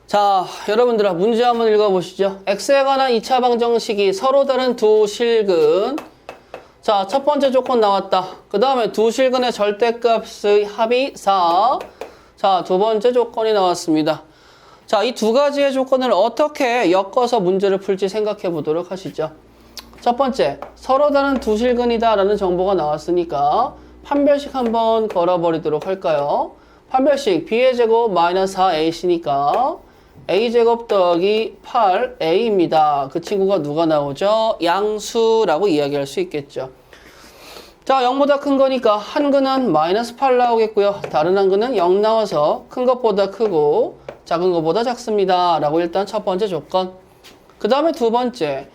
자, 여러분들아 문제 한번 읽어보시죠. x에 관한 2차 방정식이 서로 다른 두 실근. 자, 첫 번째 조건 나왔다. 그 다음에 두 실근의 절대값의 합이 4. 자, 두 번째 조건이 나왔습니다. 자, 이 두 가지의 조건을 어떻게 엮어서 문제를 풀지 생각해 보도록 하시죠. 첫 번째, 서로 다른 두 실근이다 라는 정보가 나왔으니까 판별식 한번 걸어버리도록 할까요? 판별식 b의 제곱 마이너스 4ac니까 a제곱 더하기 8a입니다. 그 친구가 누가 나오죠? 양수라고 이야기할 수 있겠죠. 자, 0보다 큰 거니까 한 근은 마이너스 8 나오겠고요. 다른 한 근은 0 나와서 큰 것보다 크고 작은 것보다 작습니다. 라고 일단 첫 번째 조건. 그 다음에 두 번째,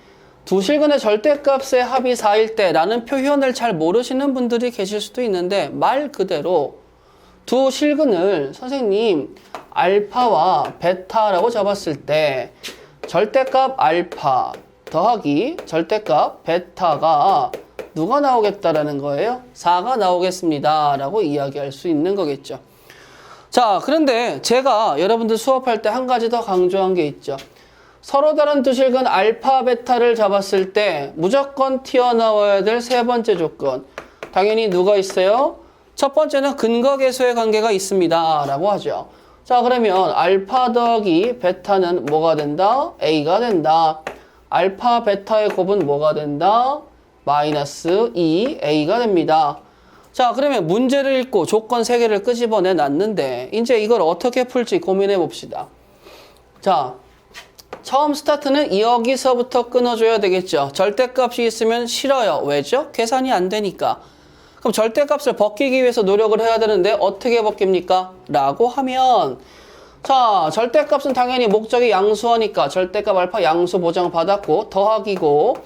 두 실근의 절대값의 합이 4일 때 라는 표현을 잘 모르시는 분들이 계실 수도 있는데 말 그대로 두 실근을 선생님 알파와 베타라고 잡았을 때 절대값 알파 더하기 절대값 베타가 누가 나오겠다라는 거예요? 4가 나오겠습니다 라고 이야기할 수 있는 거겠죠. 자, 그런데 제가 여러분들 수업할 때 한 가지 더 강조한 게 있죠. 서로 다른 두 실근 알파 베타를 잡았을 때 무조건 튀어나와야 될 세 번째 조건, 당연히 누가 있어요? 첫 번째는 근거계수의 관계가 있습니다 라고 하죠. 자, 그러면 알파 더하기 베타는 뭐가 된다? A가 된다. 알파 베타의 곱은 뭐가 된다? 마이너스 2A가 됩니다. 자, 그러면 문제를 읽고 조건 3개를 끄집어내 놨는데 이제 이걸 어떻게 풀지 고민해 봅시다. 자, 처음 스타트는 여기서부터 끊어줘야 되겠죠. 절대값이 있으면 싫어요. 왜죠? 계산이 안 되니까. 그럼 절대값을 벗기기 위해서 노력을 해야 되는데 어떻게 벗깁니까? 라고 하면 자, 절대값은 당연히 목적이 양수하니까 절대값 알파 양수 보장받았고 더하기고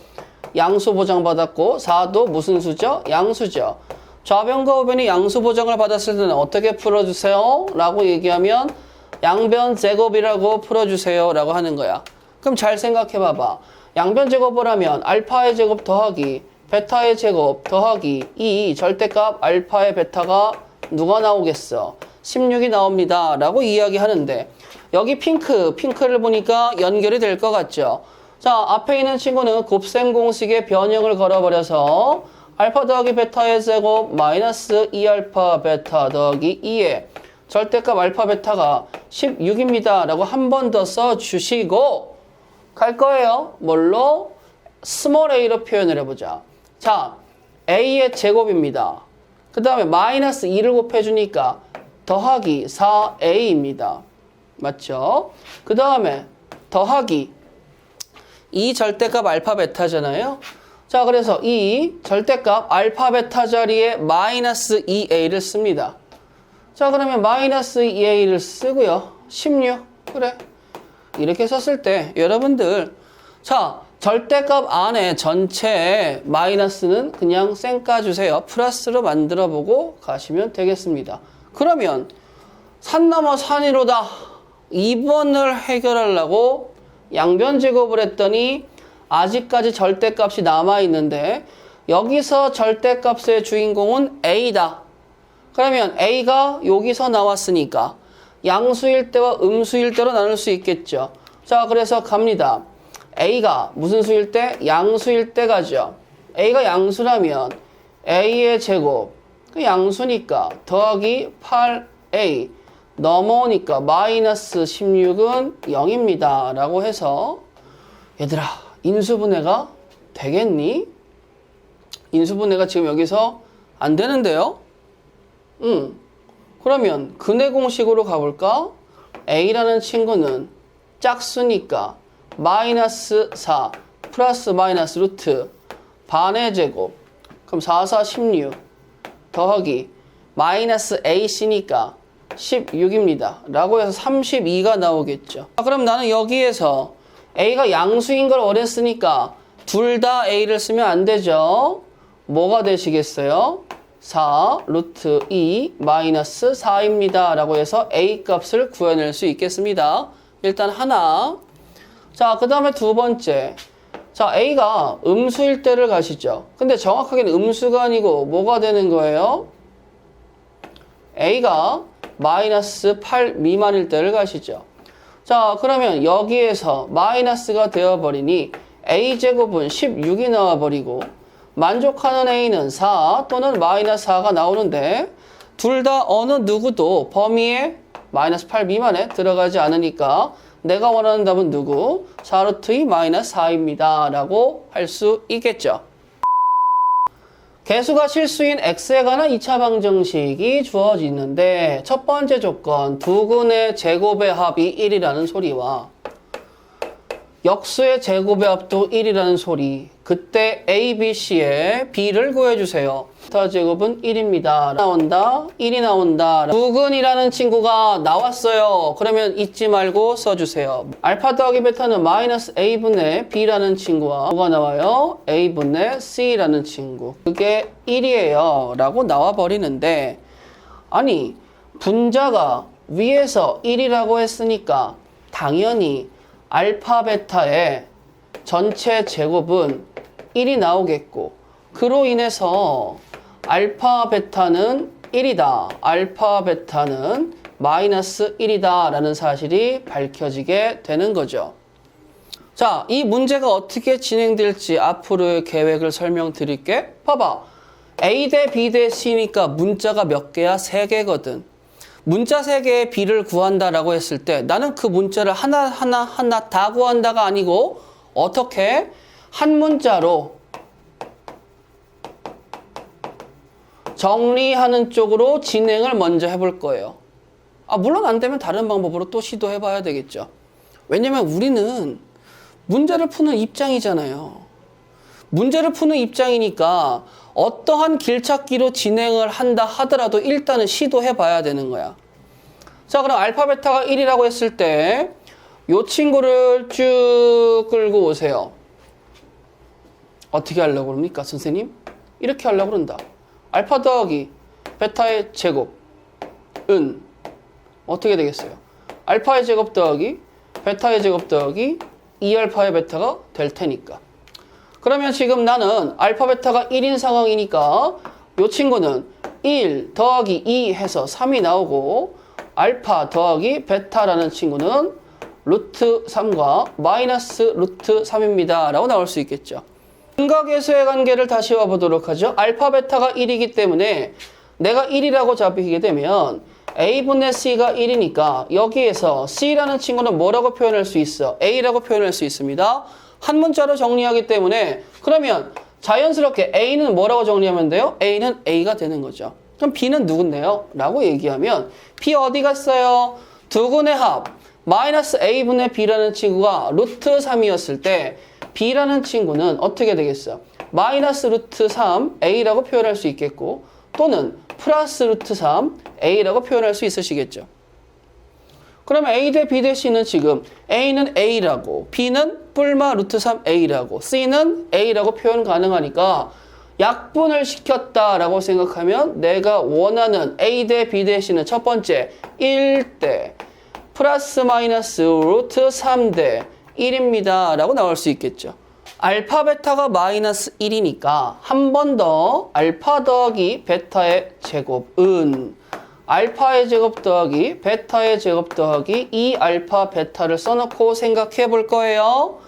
양수 보장받았고 4도 무슨 수죠? 양수죠. 좌변과 우변이 양수 보장을 받았을 때는 어떻게 풀어주세요? 라고 얘기하면 양변 제곱이라고 풀어주세요 라고 하는 거야. 그럼 잘 생각해 봐봐. 양변 제곱을 하면 알파의 제곱 더하기 베타의 제곱 더하기 이 절대값 알파의 베타가 누가 나오겠어? 16이 나옵니다 라고 이야기하는데 여기 핑크를 보니까 연결이 될 것 같죠? 자, 앞에 있는 친구는 곱셈 공식의 변형을 걸어버려서 알파 더하기 베타의 제곱 마이너스 2알파 베타 더하기 2의 절대값 알파 베타가 16입니다 라고 한 번 더 써주시고 갈 거예요. 뭘로? 스몰 a로 표현을 해보자. 자, a의 제곱입니다. 그 다음에 마이너스 2를 곱해주니까 더하기 4a입니다. 맞죠? 그 다음에 더하기 이 절대값 알파 베타잖아요. 자, 그래서 이 절대값 알파 베타 자리에 마이너스 2a를 씁니다. 자, 그러면 마이너스 2a를 쓰고요. 16. 그래. 이렇게 썼을 때 여러분들 자, 절대값 안에 전체에 마이너스는 그냥 쌩 까주세요. 플러스로 만들어보고 가시면 되겠습니다. 그러면 산 넘어 산이로다. 2번을 해결하려고 양변 제곱을 했더니 아직까지 절대값이 남아있는데 여기서 절대값의 주인공은 A다. 그러면 A가 여기서 나왔으니까 양수일 때와 음수일 때로 나눌 수 있겠죠. 자, 그래서 갑니다. A가 무슨 수일 때? 양수일 때 가죠. A가 양수라면 A의 제곱, 그 양수니까 더하기 8A 넘어오니까 마이너스 16은 0입니다 라고 해서 얘들아 인수분해가 되겠니? 인수분해가 지금 여기서 안 되는데요? 그러면 근해 공식으로 가볼까? A라는 친구는 짝수니까 마이너스 4 플러스 마이너스 루트 반의 제곱 그럼 4, 4, 16 더하기 마이너스 AC니까 16입니다 라고 해서 32가 나오겠죠. 그럼 나는 여기에서 A가 양수인 걸 원했으니까 둘 다 A를 쓰면 안 되죠. 뭐가 되시겠어요? 4 루트 2 마이너스 4입니다 라고 해서 A 값을 구해낼 수 있겠습니다. 일단 하나. 자, 그 다음에 두 번째. 자, A가 음수일 때를 가시죠. 근데 정확하게는 음수가 아니고 뭐가 되는 거예요? A가 마이너스 8 미만일 때를 가시죠. 자, 그러면 여기에서 마이너스가 되어버리니 a제곱은 16이 나와버리고 만족하는 a는 4 또는 마이너스 4가 나오는데 둘 다 어느 누구도 범위에 마이너스 8 미만에 들어가지 않으니까 내가 원하는 답은 누구? 4루트 2 마이너스 4입니다. 라고 할 수 있겠죠. 개수가 실수인 x에 관한 2차 방정식이 주어지는데 첫 번째 조건 두 근의 제곱의 합이 1이라는 소리와 역수의 제곱의 합도 1이라는 소리. 그때 A, B, C의 B를 구해주세요. 베타 제곱은 1입니다. 나온다. 1이 나온다. 두근이라는 친구가 나왔어요. 그러면 잊지 말고 써주세요. 알파 더하기 베타는 마이너스 A분의 B라는 친구와 뭐가 나와요? A분의 C라는 친구. 그게 1이에요. 라고 나와버리는데 아니 분자가 위에서 1이라고 했으니까 당연히 알파 베타의 전체 제곱은 1이 나오겠고 그로 인해서 알파 베타는 1이다. 알파 베타는 마이너스 1이다 라는 사실이 밝혀지게 되는 거죠. 자, 이 문제가 어떻게 진행될지 앞으로의 계획을 설명드릴게. 봐봐. A 대 B 대 C니까 문자가 몇 개야? 3개거든. 문자 3개의 B를 구한다라고 했을 때 나는 그 문자를 하나 다 구한다가 아니고 어떻게? 한 문자로 정리하는 쪽으로 진행을 먼저 해볼 거예요. 물론 안 되면 다른 방법으로 또 시도해 봐야 되겠죠. 왜냐면 우리는 문제를 푸는 입장이잖아요. 문제를 푸는 입장이니까 어떠한 길찾기로 진행을 한다 하더라도 일단은 시도해 봐야 되는 거야. 자, 그럼 알파 베타가 1이라고 했을 때 이 친구를 쭉 끌고 오세요. 어떻게 하려고 그럽니까, 선생님? 이렇게 하려고 그런다. 알파 더하기 베타의 제곱은 어떻게 되겠어요? 알파의 제곱 더하기 베타의 제곱 더하기 2알파의 베타가 될 테니까. 그러면 지금 나는 알파 베타가 1인 상황이니까 이 친구는 1 더하기 2 해서 3이 나오고 알파 더하기 베타라는 친구는 루트 3과 마이너스 루트 3입니다. 라고 나올 수 있겠죠. 근각계수의 관계를 다시 와보도록 하죠. 알파 베타가 1이기 때문에 내가 1이라고 잡히게 되면 A분의 C가 1이니까 여기에서 C라는 친구는 뭐라고 표현할 수 있어? A라고 표현할 수 있습니다. 한 문자로 정리하기 때문에 그러면 자연스럽게 A는 뭐라고 정리하면 돼요? A는 A가 되는 거죠. 그럼 B는 누군데요? 라고 얘기하면 B 어디 갔어요? 두 근의 합 마이너스 A분의 B라는 친구가 루트 3이었을 때 B라는 친구는 어떻게 되겠어? 마이너스 루트 3 A라고 표현할 수 있겠고 또는 플러스 루트 3 A라고 표현할 수 있으시겠죠. 그러면 A 대 B 대 C는 지금 A는 A라고 B는 뿔마 루트 3 A라고 C는 A라고 표현 가능하니까 약분을 시켰다라고 생각하면 내가 원하는 A 대 B 대 C는 첫 번째 1대 플러스 마이너스 루트 3대 1입니다. 라고 나올 수 있겠죠. 알파 베타가 마이너스 1이니까 한 번 더 알파 더하기 베타의 제곱은 알파의 제곱 더하기 베타의 제곱 더하기 2알파 베타를 써놓고 생각해 볼 거예요.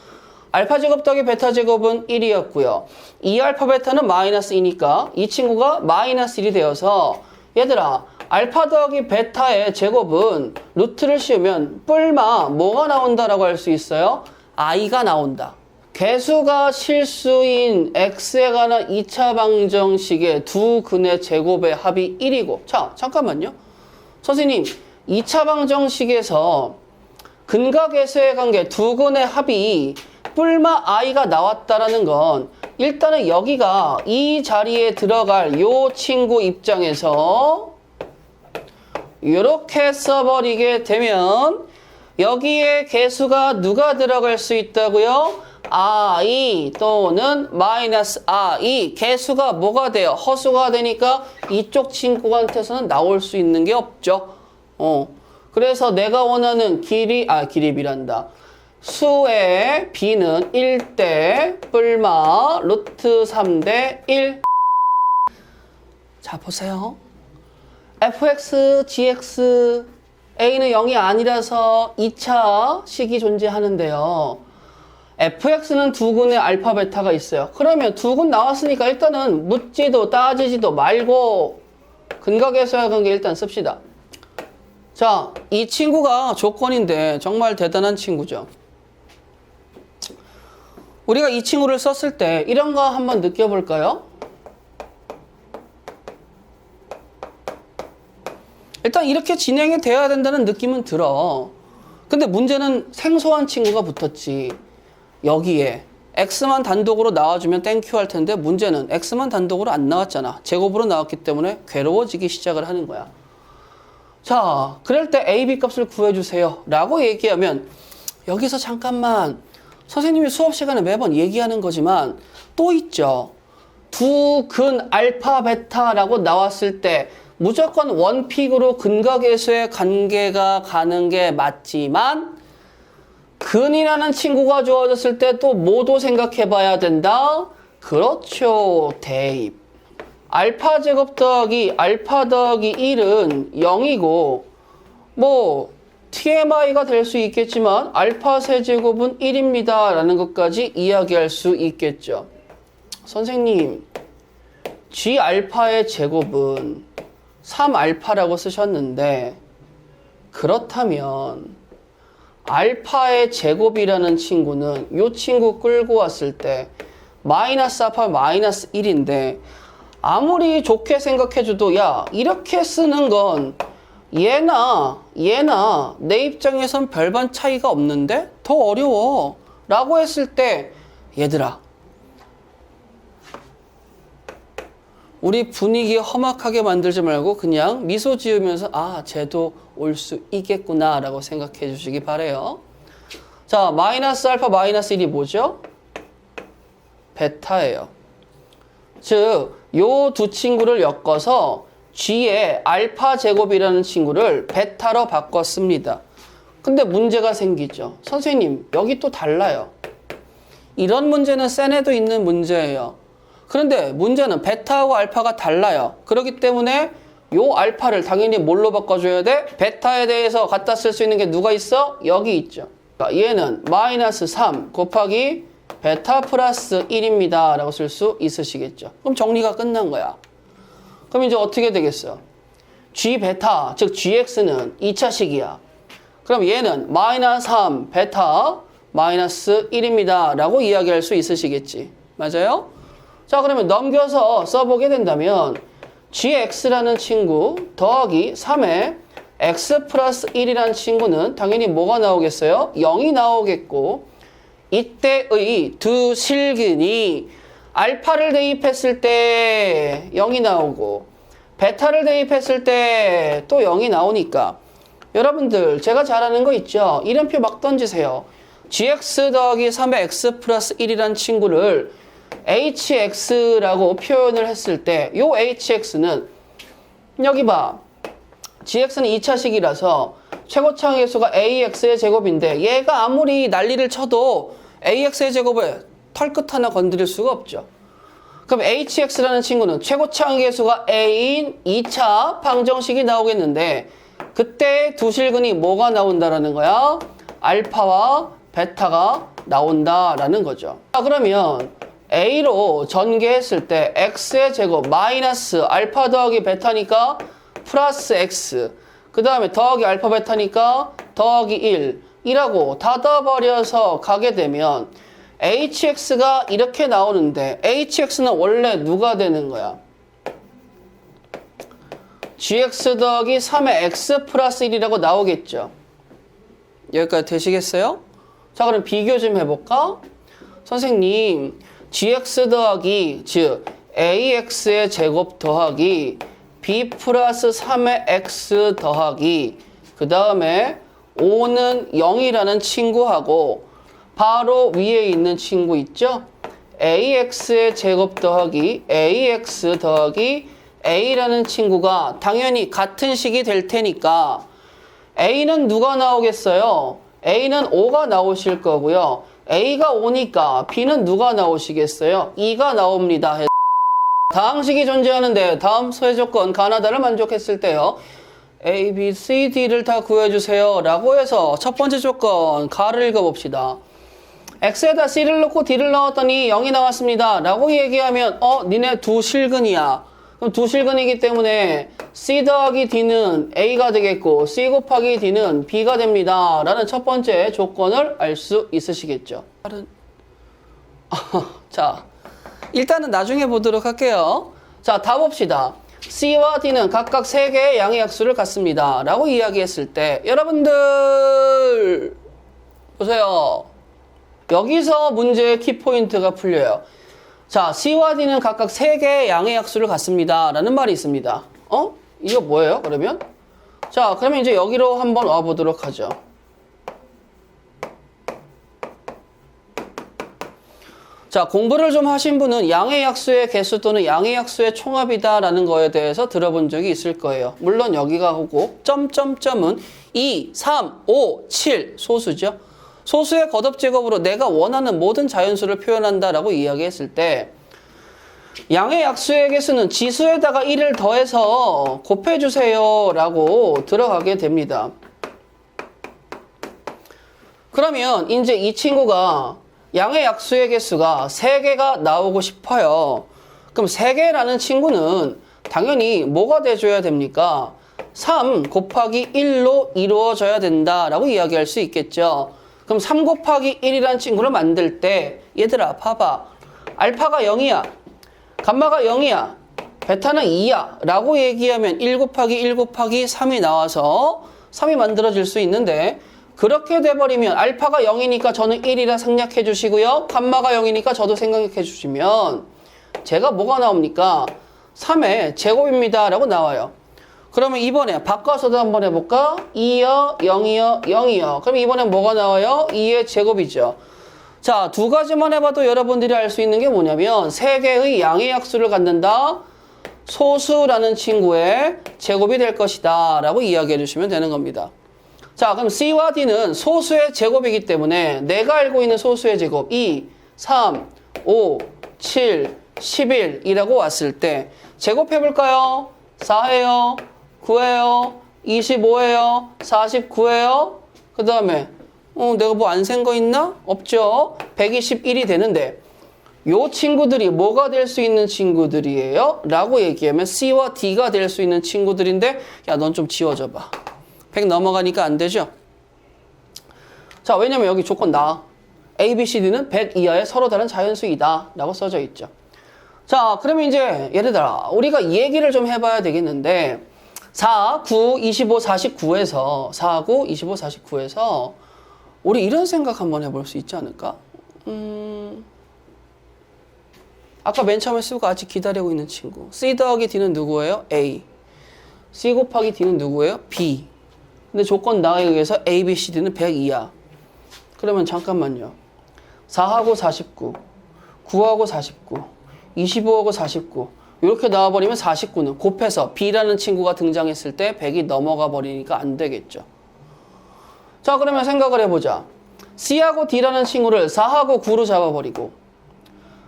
알파 제곱 더하기 베타 제곱은 1이었고요. 2알파 베타는 마이너스 2니까 이 친구가 마이너스 1이 되어서 얘들아 알파 더하기 베타의 제곱은 루트를 씌우면 뿔마 뭐가 나온다라고 할 수 있어요? i가 나온다. 개수가 실수인 x에 관한 2차 방정식의 두 근의 제곱의 합이 1이고 자 잠깐만요. 선생님 2차 방정식에서 근과 개수의 관계 두 근의 합이 뿔마 i가 나왔다라는 건 일단은 여기가 이 자리에 들어갈 요 친구 입장에서 이렇게 써버리게 되면 여기에 개수가 누가 들어갈 수 있다고요? i 또는 마이너스 i 개수가 뭐가 돼요? 허수가 되니까 이쪽 친구한테서는 나올 수 있는 게 없죠. 그래서 내가 원하는 길이비란다. 수의 b는 1대 뿔마 루트 3대 1. 자 보세요. fx, gx A는 0이 아니라서 2차 식이 존재하는데요. fx는 두 근의 알파, 베타가 있어요. 그러면 두 근 나왔으니까 일단은 묻지도 따지지도 말고 근각에서의 관계 일단 씁시다. 자, 이 친구가 조건인데 정말 대단한 친구죠. 우리가 이 친구를 썼을 때 이런 거 한번 느껴볼까요? 일단 이렇게 진행이 되어야 된다는 느낌은 들어. 근데 문제는 생소한 친구가 붙었지. 여기에 x만 단독으로 나와주면 땡큐 할 텐데 문제는 x만 단독으로 안 나왔잖아. 제곱으로 나왔기 때문에 괴로워지기 시작을 하는 거야. 자, 그럴 때 a, b 값을 구해주세요 라고 얘기하면 여기서 잠깐만 선생님이 수업 시간에 매번 얘기하는 거지만 또 있죠. 두 근 알파, 베타라고 나왔을 때 무조건 원픽으로 근각에서의 관계가 가는 게 맞지만 근이라는 친구가 주어졌을 때 또 뭐도 생각해 봐야 된다? 그렇죠. 대입. 알파 제곱 더하기 알파 더하기 1은 0이고 뭐 TMI가 될 수 있겠지만 알파 세제곱은 1입니다 라는 것까지 이야기할 수 있겠죠. 선생님, G 알파의 제곱은 3알파라고 쓰셨는데 그렇다면 알파의 제곱이라는 친구는 이 친구 끌고 왔을 때 마이너스 알파 마이너스 1인데 아무리 좋게 생각해줘도 야 이렇게 쓰는 건 얘나 내 입장에선 별반 차이가 없는데 더 어려워 라고 했을 때 얘들아 우리 분위기 험악하게 만들지 말고 그냥 미소 지으면서 아 쟤도 올 수 있겠구나 라고 생각해 주시기 바래요. 자, 마이너스 알파 마이너스 1이 뭐죠? 베타예요. 즉 요 두 친구를 엮어서 G의 알파 제곱이라는 친구를 베타로 바꿨습니다. 근데 문제가 생기죠. 선생님 여기 또 달라요. 이런 문제는 센에도 있는 문제예요. 그런데 문제는 베타하고 알파가 달라요. 그렇기 때문에 요 알파를 당연히 뭘로 바꿔줘야 돼? 베타에 대해서 갖다 쓸 수 있는 게 누가 있어? 여기 있죠. 그러니까 얘는 마이너스 3 곱하기 베타 플러스 1입니다 라고 쓸 수 있으시겠죠. 그럼 정리가 끝난 거야. 그럼 이제 어떻게 되겠어? G 베타, 즉 GX는 2차식이야. 그럼 얘는 마이너스 3 베타 마이너스 1입니다 라고 이야기할 수 있으시겠지. 맞아요? 자, 그러면 넘겨서 써보게 된다면 gx라는 친구 더하기 3의 x 플러스 1이라는 친구는 당연히 뭐가 나오겠어요? 0이 나오겠고 이때의 두 실근이 알파를 대입했을 때 0이 나오고 베타를 대입했을 때 또 0이 나오니까 여러분들 제가 잘하는 거 있죠? 이름표 막 던지세요. gx 더하기 3의 x 플러스 1이라는 친구를 hx라고 표현을 했을 때 요 hx는 여기 봐. gx는 2차식이라서 최고차항 계수가 ax의 제곱인데 얘가 아무리 난리를 쳐도 ax의 제곱을 털끝 하나 건드릴 수가 없죠. 그럼 hx라는 친구는 최고차항 계수가 a인 2차 방정식이 나오겠는데 그때 두 실근이 뭐가 나온다라는 거야? 알파와 베타가 나온다라는 거죠. 자, 그러면 A로 전개했을 때 X의 제곱 마이너스 알파 더하기 베타니까 플러스 X 그 다음에 더하기 알파 베타니까 더하기 1이라고 닫아버려서 가게 되면 HX가 이렇게 나오는데 HX는 원래 누가 되는 거야? GX 더하기 3의 X 플러스 1이라고 나오겠죠. 여기까지 되시겠어요? 자, 그럼 비교 좀 해볼까? 선생님 gx 더하기 즉 ax의 제곱 더하기 b 플러스 3의 x 더하기 그 다음에 5는 0이라는 친구하고 바로 위에 있는 친구 있죠? ax의 제곱 더하기 ax 더하기 a라는 친구가 당연히 같은 식이 될 테니까 a는 누가 나오겠어요? a는 5가 나오실 거고요. A가 5니까 B는 누가 나오시겠어요? 2가 나옵니다. 다항식이 존재하는데 다음 소의 조건 가나다를 만족했을 때요. A, B, C, D를 다 구해주세요 라고 해서 첫 번째 조건 가를 읽어봅시다. X에다 C를 넣고 D를 넣었더니 0이 나왔습니다 라고 얘기하면 니네 두 실근이야. 그럼 두 실근이기 때문에 C 더하기 D는 A가 되겠고 C 곱하기 D는 B가 됩니다 라는 첫 번째 조건을 알 수 있으시겠죠. 자, 일단은 나중에 보도록 할게요. 자, 다 봅시다. C와 D는 각각 3개의 양의 약수를 갖습니다 라고 이야기했을 때 여러분들 보세요. 여기서 문제의 키포인트가 풀려요. 자, C와 D는 각각 3개의 양의 약수를 갖습니다 라는 말이 있습니다. 이거 뭐예요 그러면? 자, 그러면 이제 여기로 한번 와보도록 하죠. 자, 공부를 좀 하신 분은 양의 약수의 개수 또는 양의 약수의 총합이다 라는 거에 대해서 들어본 적이 있을 거예요. 물론 여기가 오고 점점점은 2, 3, 5, 7 소수죠. 소수의 거듭제곱으로 내가 원하는 모든 자연수를 표현한다 라고 이야기했을 때 양의 약수의 개수는 지수에다가 1을 더해서 곱해주세요 라고 들어가게 됩니다. 그러면 이제 이 친구가 양의 약수의 개수가 3개가 나오고 싶어요. 그럼 3개라는 친구는 당연히 뭐가 돼줘야 됩니까? 3 곱하기 1로 이루어져야 된다라고 이야기할 수 있겠죠. 그럼 3 곱하기 1이라는 친구를 만들 때 얘들아 봐봐. 알파가 0이야. 감마가 0이야. 베타는 2야. 라고 얘기하면 1 곱하기 1 곱하기 3이 나와서 3이 만들어질 수 있는데 그렇게 돼버리면 알파가 0이니까 저는 1이라 생략해 주시고요. 감마가 0이니까 저도 생략해 주시면 제가 뭐가 나옵니까? 3의 제곱입니다 라고 나와요. 그러면 이번에 바꿔서도 한번 해볼까? 2여, 0이여, 0이여. 그럼 이번엔 뭐가 나와요? 2의 제곱이죠. 자, 두 가지만 해봐도 여러분들이 알 수 있는 게 뭐냐면 3개의 양의 약수를 갖는다. 소수라는 친구의 제곱이 될 것이다 라고 이야기해 주시면 되는 겁니다. 자, 그럼 C와 D는 소수의 제곱이기 때문에 내가 알고 있는 소수의 제곱 2, 3, 5, 7, 11이라고 왔을 때 제곱해볼까요? 4예요, 9예요, 25예요, 49예요. 그 다음에 내가 뭐 안 센 거 있나? 없죠. 121이 되는데 요 친구들이 뭐가 될 수 있는 친구들이에요? 라고 얘기하면 C와 D가 될 수 있는 친구들인데 야, 넌 좀 지워줘봐. 100 넘어가니까 안 되죠? 자, 왜냐면 여기 조건 나와. A, B, C, D는 100 이하의 서로 다른 자연수이다 라고 써져 있죠. 자, 그러면 이제 예를 들어 우리가 이 얘기를 좀 해봐야 되겠는데 4, 9, 25, 49에서 4, 9, 25, 49에서 우리 이런 생각 한번 해볼 수 있지 않을까? 아까 맨 처음에 쓰고 아직 기다리고 있는 친구 C 더하기 D는 누구예요? A. C 곱하기 D는 누구예요? B. 근데 조건 나에 의해서 A, B, C, D는 102야. 그러면 잠깐만요. 4하고 49, 9하고 49, 25하고 49 이렇게 나와버리면 49는 곱해서 B라는 친구가 등장했을 때 100이 넘어가 버리니까 안 되겠죠. 자, 그러면 생각을 해보자. C하고 D라는 친구를 4하고 9로 잡아버리고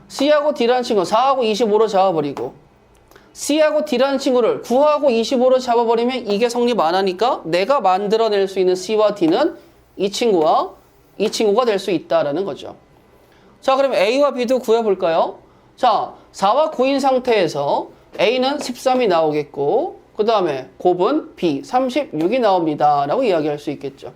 C하고 D라는 친구 4하고 25로 잡아버리고 C하고 D라는 친구를 9하고 25로 잡아버리면 이게 성립 안 하니까 내가 만들어낼 수 있는 C와 D는 이 친구와 이 친구가 될 수 있다라는 거죠. 자, 그러면 A와 B도 구해볼까요? 자, 4와 9인 상태에서 A는 13이 나오겠고 그 다음에 곱은 B 36이 나옵니다 라고 이야기할 수 있겠죠.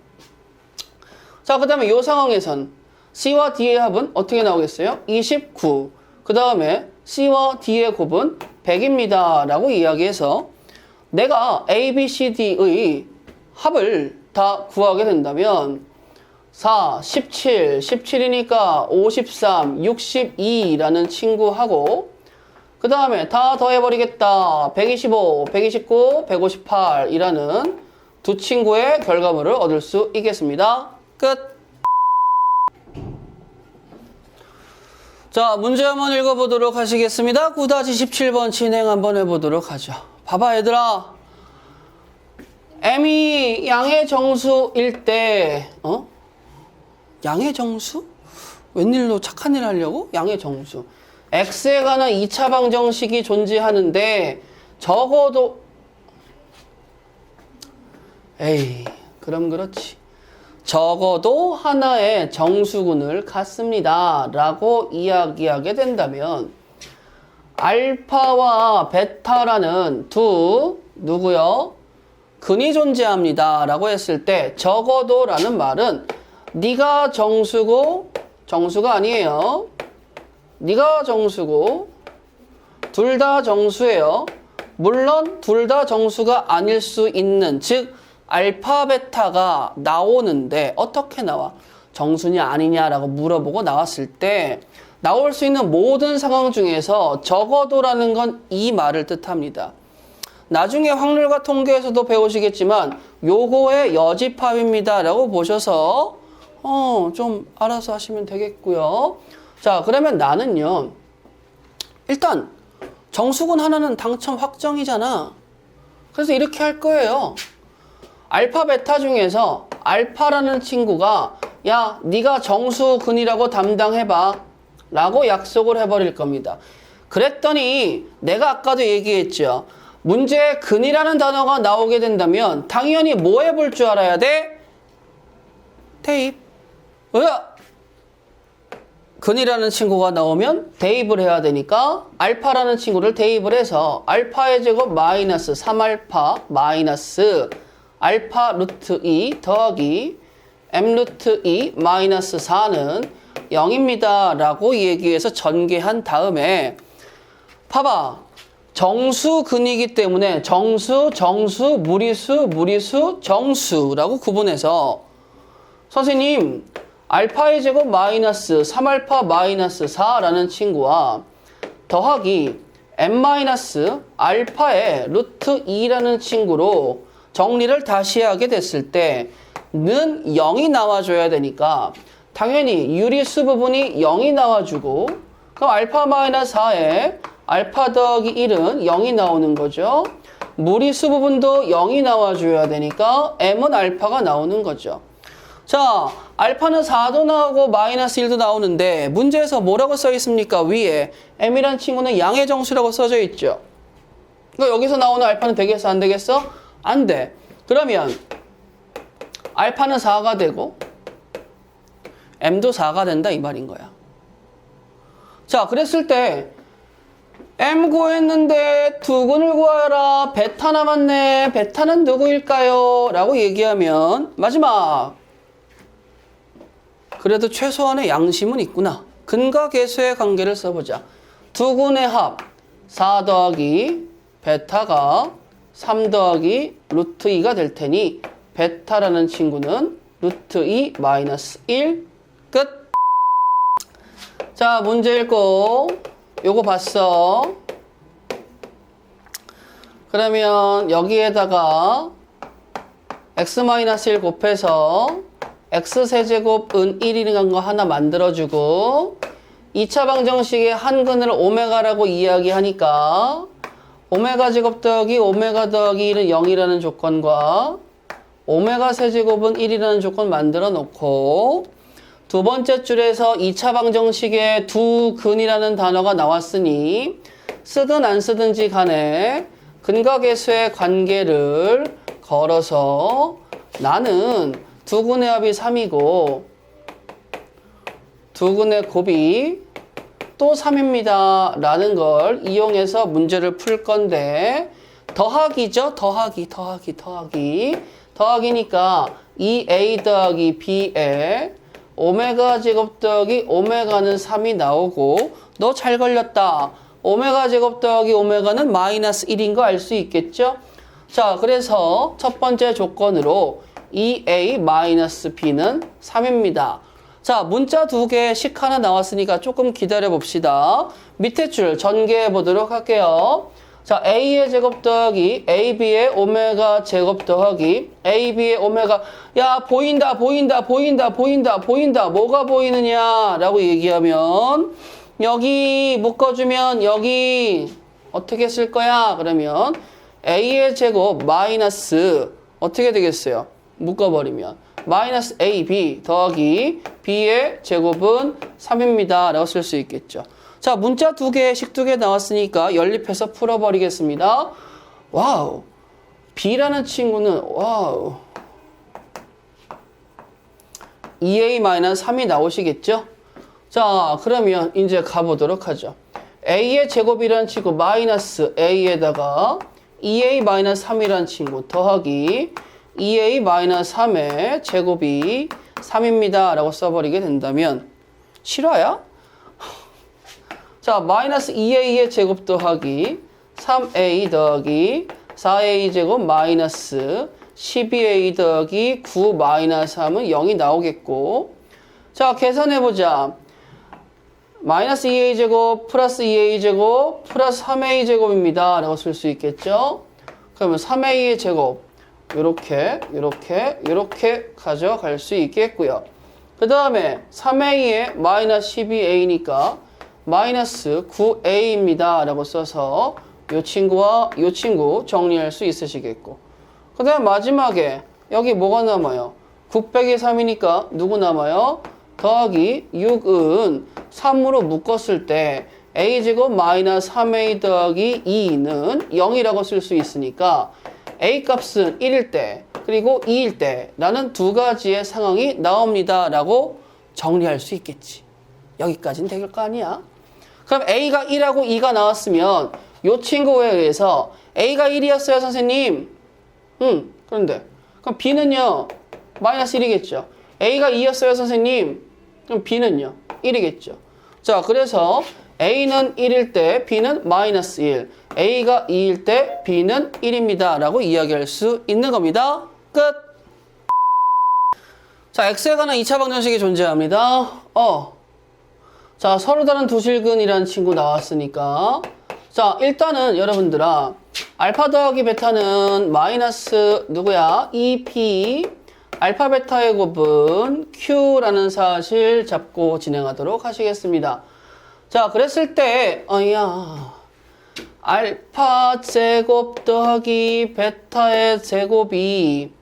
자, 그 다음에 이 상황에선 C와 D의 합은 어떻게 나오겠어요? 29. 그 다음에 C와 D의 곱은 100입니다 라고 이야기해서 내가 A, B, C, D의 합을 다 구하게 된다면 4, 17, 17이니까 53, 62라는 친구하고 그 다음에 다 더해버리겠다. 125, 129, 158이라는 두 친구의 결과물을 얻을 수 있겠습니다. 끝! 자, 문제 한번 읽어보도록 하시겠습니다. 9-17번 진행 한번 해보도록 하죠. 봐봐 얘들아. M이 양의 정수일 때 양의 정수? 웬일로 착한 일 하려고? 양의 정수. X에 관한 2차 방정식이 존재하는데 적어도 에이, 그럼 그렇지. 적어도 하나의 정수근을 갖습니다. 라고 이야기하게 된다면 알파와 베타라는 누구요? 근이 존재합니다. 라고 했을 때 적어도 라는 말은 네가 정수고 정수가 아니에요. 네가 정수고 둘 다 정수예요. 물론 둘 다 정수가 아닐 수 있는 즉 알파 베타가 나오는데 어떻게 나와? 정수냐 아니냐라고 물어보고 나왔을 때 나올 수 있는 모든 상황 중에서 적어도라는 건 이 말을 뜻합니다. 나중에 확률과 통계에서도 배우시겠지만 요거의 여집합입니다 라고 보셔서 좀 알아서 하시면 되겠고요. 자, 그러면 나는요 일단 정수근 하나는 당첨 확정이잖아. 그래서 이렇게 할 거예요. 알파 베타 중에서 알파라는 친구가 야 네가 정수근이라고 담당해봐 라고 약속을 해버릴 겁니다. 그랬더니 내가 아까도 얘기했죠. 문제에 근이라는 단어가 나오게 된다면 당연히 뭐 해볼 줄 알아야 돼? 대입. 근이라는 친구가 나오면 대입을 해야 되니까 알파라는 친구를 대입을 해서 알파의 제곱 마이너스 3알파 마이너스 알파 루트 2 더하기 m 루트 2 마이너스 4는 0입니다 라고 얘기해서 전개한 다음에 봐봐. 정수근이기 때문에 정수, 무리수, 정수라고 구분해서 선생님 알파의 제곱 마이너스 3알파 마이너스 4라는 친구와 더하기 m 마이너스 알파의 루트 2라는 친구로 정리를 다시 하게 됐을 때는 0이 나와줘야 되니까 당연히 유리수 부분이 0이 나와주고 그럼 알파 마이너스 4에 알파 더하기 1은 0이 나오는 거죠. 무리수 부분도 0이 나와줘야 되니까 m은 알파가 나오는 거죠. 자, 알파는 4도 나오고 마이너스 1도 나오는데 문제에서 뭐라고 써 있습니까? 위에 m이란 친구는 양의 정수라고 써져 있죠. 그러니까 여기서 나오는 알파는 되겠어? 안 되겠어? 안 돼. 그러면 알파는 4가 되고 m도 4가 된다 이 말인 거야. 자, 그랬을 때 m 구했는데 두근을 구하라. 베타 남았네. 베타는 누구일까요? 라고 얘기하면 마지막 그래도 최소한의 양심은 있구나. 근과 계수의 관계를 써보자. 두근의 합 4 더하기 베타가 3 더하기 루트 2가 될 테니 베타라는 친구는 루트 2 마이너스 1 끝. 자, 문제 읽고 요거 봤어. 그러면 여기에다가 x-1 곱해서 x세제곱은 1이라는 거 하나 만들어주고 2차 방정식의 한 근을 오메가라고 이야기하니까 오메가 제곱 더하기 오메가 더하기 1은 0이라는 조건과 오메가 세제곱은 1이라는 조건 만들어 놓고 두 번째 줄에서 2차 방정식에 두 근이라는 단어가 나왔으니 쓰든 안 쓰든지 간에 근과 계수의 관계를 걸어서 나는 두 근의 합이 3이고 두 근의 곱이 또 3입니다 라는 걸 이용해서 문제를 풀 건데 더하기죠. 더하기니까 2a 더하기 b에 오메가 제곱 더하기 오메가는 3이 나오고 너 잘 걸렸다. 오메가 제곱 더하기 오메가는 마이너스 1인 거 알 수 있겠죠? 자, 그래서 첫 번째 조건으로 2a 마이너스 b는 3입니다. 자, 문자 두 개씩 하나 나왔으니까 조금 기다려 봅시다. 밑에 줄 전개해 보도록 할게요. 자, a의 제곱 더하기 ab의 오메가 제곱 더하기 ab의 오메가 야 보인다 뭐가 보이느냐 라고 얘기하면 여기 묶어주면 여기 어떻게 쓸 거야? 그러면 a의 제곱 마이너스 어떻게 되겠어요? 묶어버리면 마이너스 ab 더하기 b의 제곱은 3입니다 라고 쓸 수 있겠죠. 자, 문자 두 개씩 두 개 나왔으니까 연립해서 풀어버리겠습니다. 와우, B라는 친구는 와우 2A-3이 나오시겠죠? 자, 그러면 이제 가보도록 하죠. A의 제곱이라는 친구 마이너스 A에다가 2A-3이라는 친구 더하기 2A-3의 제곱이 3입니다. 라고 써버리게 된다면 실화야? 자, 마이너스 2A의 제곱 더하기 3A 더하기 4A 제곱 마이너스 12A 더하기 9 마이너스 3은 0이 나오겠고, 자, 계산해보자. 마이너스 2A 제곱 플러스 2A 제곱 플러스 3A 제곱입니다. 라고 쓸 수 있겠죠? 그러면 3A의 제곱 요렇게 가져갈 수 있겠고요. 그 다음에 3A에 마이너스 12A니까 마이너스 9A입니다. 라고 써서 요 친구와 요 친구 정리할 수 있으시겠고, 그 다음에 마지막에 여기 뭐가 남아요? 9 빼기 3이니까 누구 남아요? 더하기 6은 3으로 묶었을 때 A제곱 마이너스 3A 더하기 2는 0이라고 쓸 수 있으니까 A 값은 1일 때 그리고 2일 때 라는 두 가지의 상황이 나옵니다. 라고 정리할 수 있겠지. 여기까지는 될 거 아니야? 그럼 A가 1하고 2가 나왔으면 요 친구에 의해서 A가 1이었어요, 선생님. 그런데 그럼 B는요, 마이너스 1이겠죠. A가 2였어요, 선생님. 그럼 B는요, 1이겠죠. 자, 그래서 A는 1일 때 B는 마이너스 1. A가 2일 때 B는 1입니다. 라고 이야기할 수 있는 겁니다. 끝! 자, X에 관한 2차 방정식이 존재합니다. 자, 서로 다른 두 실근이라는 친구 나왔으니까. 자, 일단은 여러분들아, 알파 더하기 베타는 마이너스 누구야? 2P 알파 베타의 곱은 Q라는 사실 잡고 진행하도록 하시겠습니다. 자, 그랬을 때 알파 제곱 더하기 베타의 제곱이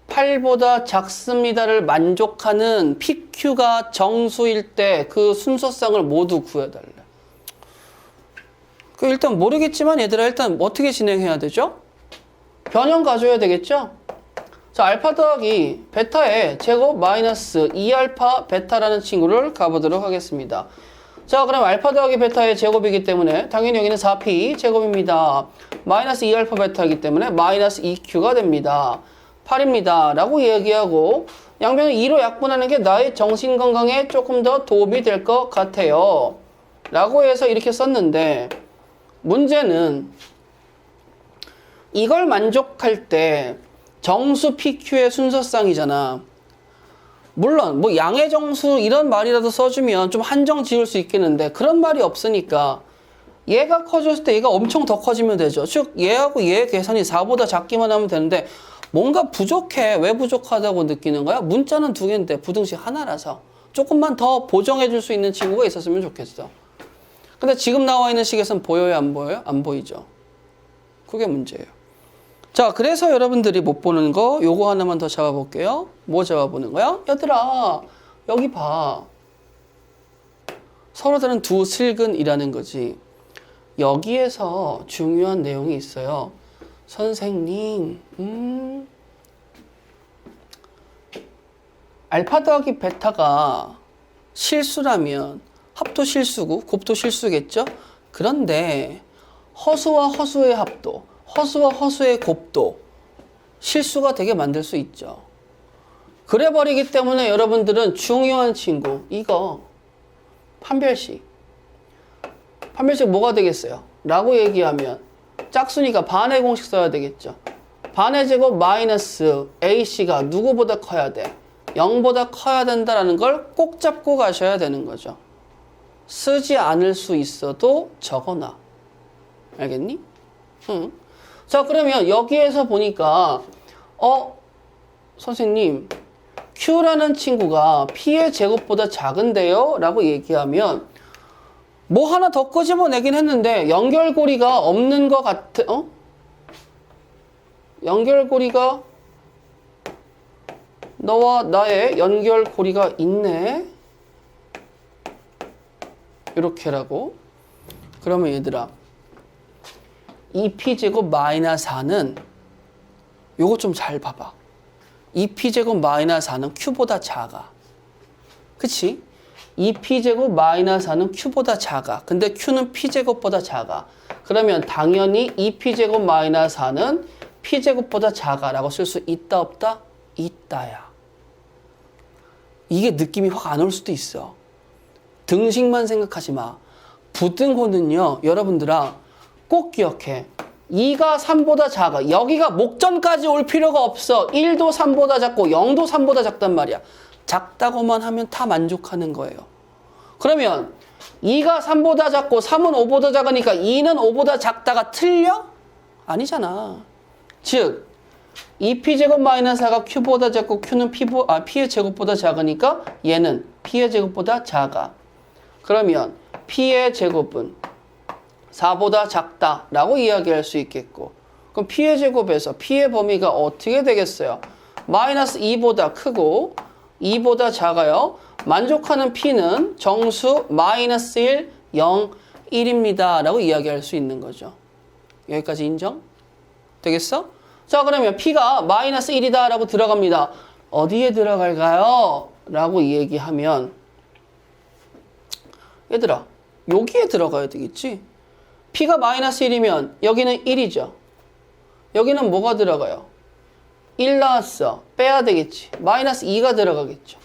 8보다 작습니다를 만족하는 PQ가 정수일 때 그 순서상을 모두 구해달래. 일단 모르겠지만 얘들아, 일단 어떻게 진행해야 되죠? 변형 가져야 되겠죠? 자, 알파 더하기 베타의 제곱 마이너스 2알파 베타라는 친구를 가보도록 하겠습니다. 자, 그럼 알파 더하기 베타의 제곱이기 때문에 당연히 여기는 4P 제곱입니다. 마이너스 2알파 베타이기 때문에 마이너스 2Q가 됩니다. 8입니다. 라고 얘기하고 양변을 2로 약분하는 게 나의 정신건강에 조금 더 도움이 될 것 같아요. 라고 해서 이렇게 썼는데, 문제는 이걸 만족할 때 정수 PQ의 순서상이잖아. 물론 뭐 양의 정수 이런 말이라도 써주면 좀 한정 지을 수 있겠는데 그런 말이 없으니까 얘가 커졌을 때 얘가 엄청 더 커지면 되죠. 즉 얘하고 얘의 계산이 4보다 작기만 하면 되는데 뭔가 부족해. 왜 부족하다고 느끼는 거야? 문자는 두 개인데 부등식 하나라서 조금만 더 보정해 줄 수 있는 친구가 있었으면 좋겠어. 근데 지금 나와 있는 식에서는 보여요, 안 보여요? 안 보이죠. 그게 문제예요. 자, 그래서 여러분들이 못 보는 거 요거 하나만 더 잡아볼게요. 뭐 잡아보는 거야? 얘들아, 여기 봐. 서로 다른 두 실근이라는 거지. 여기에서 중요한 내용이 있어요. 선생님, 알파 더하기 베타가 실수라면 합도 실수고 곱도 실수겠죠? 그런데 허수와 허수의 합도, 허수와 허수의 곱도 실수가 되게 만들 수 있죠. 그래버리기 때문에 여러분들은 중요한 친구, 이거 판별식 뭐가 되겠어요? 라고 얘기하면 짝수니까 반의 공식 써야 되겠죠. 반의 제곱 마이너스 AC가 누구보다 커야 돼? 0보다 커야 된다는 걸 꼭 잡고 가셔야 되는 거죠. 쓰지 않을 수 있어도 적어놔. 알겠니? 응. 자, 그러면 여기에서 보니까 선생님 Q라는 친구가 P의 제곱보다 작은데요? 라고 얘기하면 뭐 하나 더 끄집어내긴 했는데 연결고리가 없는 것 같아. 연결고리가 너와 나의 연결고리가 있네. 이렇게라고. 그러면 얘들아 2P제곱 마이너스 4는 요거 좀 잘 봐봐. 2p제곱 마이너스 4는 q보다 작아. 그치? 2p제곱 마이너스 4는 q보다 작아. 근데 q는 p제곱보다 작아. 그러면 당연히 2p제곱 마이너스 4는 p제곱보다 작아 라고 쓸 수 있다 없다? 있다야. 이게 느낌이 확 안 올 수도 있어. 등식만 생각하지 마. 부등호는요, 여러분들아, 꼭 기억해. 2가 3보다 작아. 여기가 목전까지 올 필요가 없어. 1도 3보다 작고 0도 3보다 작단 말이야. 작다고만 하면 다 만족하는 거예요. 그러면 2가 3보다 작고 3은 5보다 작으니까 2는 5보다 작다가 틀려? 아니잖아. 즉 2p제곱 마이너스 4가 q보다 작고 q는 p의 제곱보다 작으니까 얘는 p의 제곱보다 작아. 그러면 p의 제곱은 4보다 작다라고 이야기할 수 있겠고, 그럼 p의 제곱에서 p의 범위가 어떻게 되겠어요? 마이너스 2보다 크고 2보다 작아요. 만족하는 p는 정수 마이너스 1, 0, 1입니다 라고 이야기할 수 있는 거죠. 여기까지 인정? 되겠어? 자, 그러면 p가 마이너스 1이다 라고 들어갑니다. 어디에 들어갈까요? 라고 얘기하면, 얘들아, 여기에 들어가야 되겠지? p가 마이너스 1이면 여기는 1이죠. 여기는 뭐가 들어가요? 1 나왔어. 빼야 되겠지. 마이너스 2가 들어가겠죠.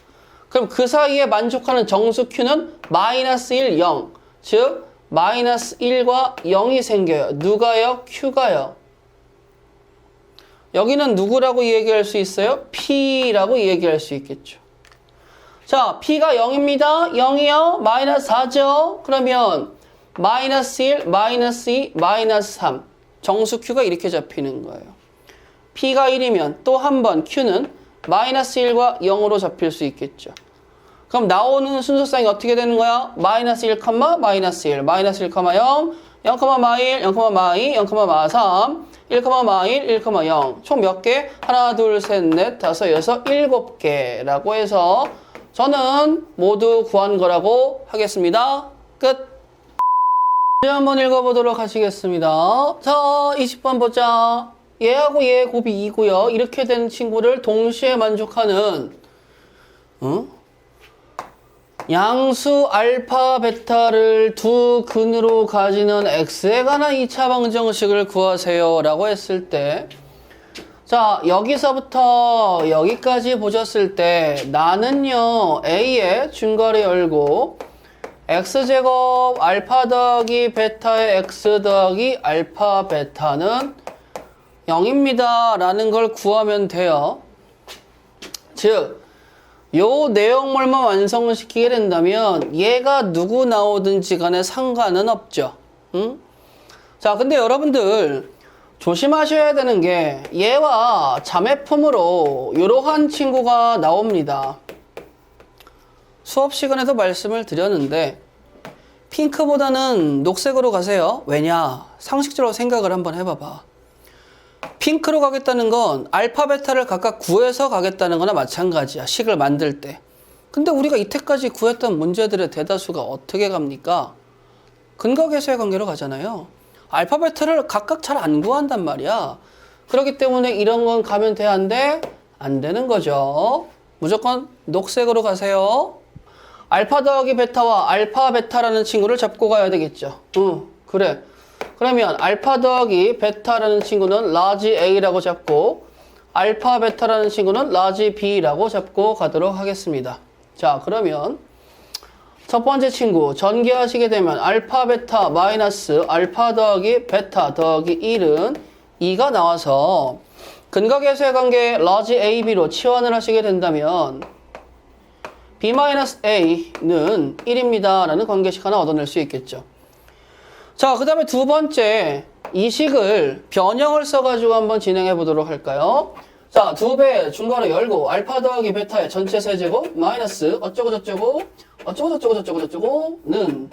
그럼 그 사이에 만족하는 정수 q는 마이너스 1, 0. 즉 마이너스 1과 0이 생겨요. 누가요? q가요. 여기는 누구라고 얘기할 수 있어요? p라고 얘기할 수 있겠죠. 자, p가 0입니다. 0이요. 마이너스 4죠. 그러면 마이너스 1, 마이너스 2, 마이너스 3. 정수 q가 이렇게 잡히는 거예요. p가 1이면 또 한 번 q는 마이너스 1과 0으로 잡힐 수 있겠죠. 그럼 나오는 순서상이 어떻게 되는 거야? 마이너스 1, 마이너스 1, 마이너스 1, 0, 0, 마일, 0, 마이, 0, 마3, 1, 마일, 1, 0. 총 몇 개? 하나, 둘, 셋, 넷, 다섯, 여섯, 7개라고 해서 저는 모두 구한 거라고 하겠습니다. 끝. 이제 한번 읽어보도록 하시겠습니다. 자, 20번 보자. 얘하고 얘의 곱이 2고요. 이렇게 된 친구를 동시에 만족하는 양수 알파 베타를 두 근으로 가지는 x에 관한 2차 방정식을 구하세요 라고 했을 때, 자, 여기서부터 여기까지 보셨을 때 나는요 a의 중괄호 열고 x제곱 알파 더하기 베타의 x 더하기 알파 베타는 0입니다 라는 걸 구하면 돼요. 즉 요 내용물만 완성시키게 된다면 얘가 누구 나오든지 간에 상관은 없죠. 응? 자, 근데 여러분들 조심하셔야 되는 게 얘와 자매품으로 이러한 친구가 나옵니다. 수업 시간에도 말씀을 드렸는데 핑크보다는 녹색으로 가세요. 왜냐? 상식적으로 생각을 한번 해봐봐. 핑크로 가겠다는 건 알파 베타를 각각 구해서 가겠다는 거나 마찬가지야. 식을 만들 때. 근데 우리가 이때까지 구했던 문제들의 대다수가 어떻게 갑니까? 근거계수의 관계로 가잖아요. 알파 베타를 각각 잘 안 구한단 말이야. 그렇기 때문에 이런 건 가면 돼, 안 돼? 안 되는 거죠. 무조건 녹색으로 가세요. 알파 더하기 베타와 알파 베타라는 친구를 잡고 가야 되겠죠. 그래. 그러면 알파 더하기 베타라는 친구는 라지 A라고 잡고 알파 베타라는 친구는 라지 B라고 잡고 가도록 하겠습니다. 자, 그러면 첫 번째 친구 전개하시게 되면 알파 베타 마이너스 알파 더하기 베타 더하기 1은 2가 나와서 근각계수의 관계 라지 AB로 치환을 하시게 된다면 B-A는 1입니다 라는 관계식 하나 얻어낼 수 있겠죠. 자, 그 다음에 두 번째 이 식을 변형을 써가지고 한번 진행해 보도록 할까요? 자, 2배 중괄호 열고 알파 더하기 베타의 전체 세제곱 마이너스 어쩌고 저쩌고 어쩌고 저쩌고 저쩌고 저쩌고는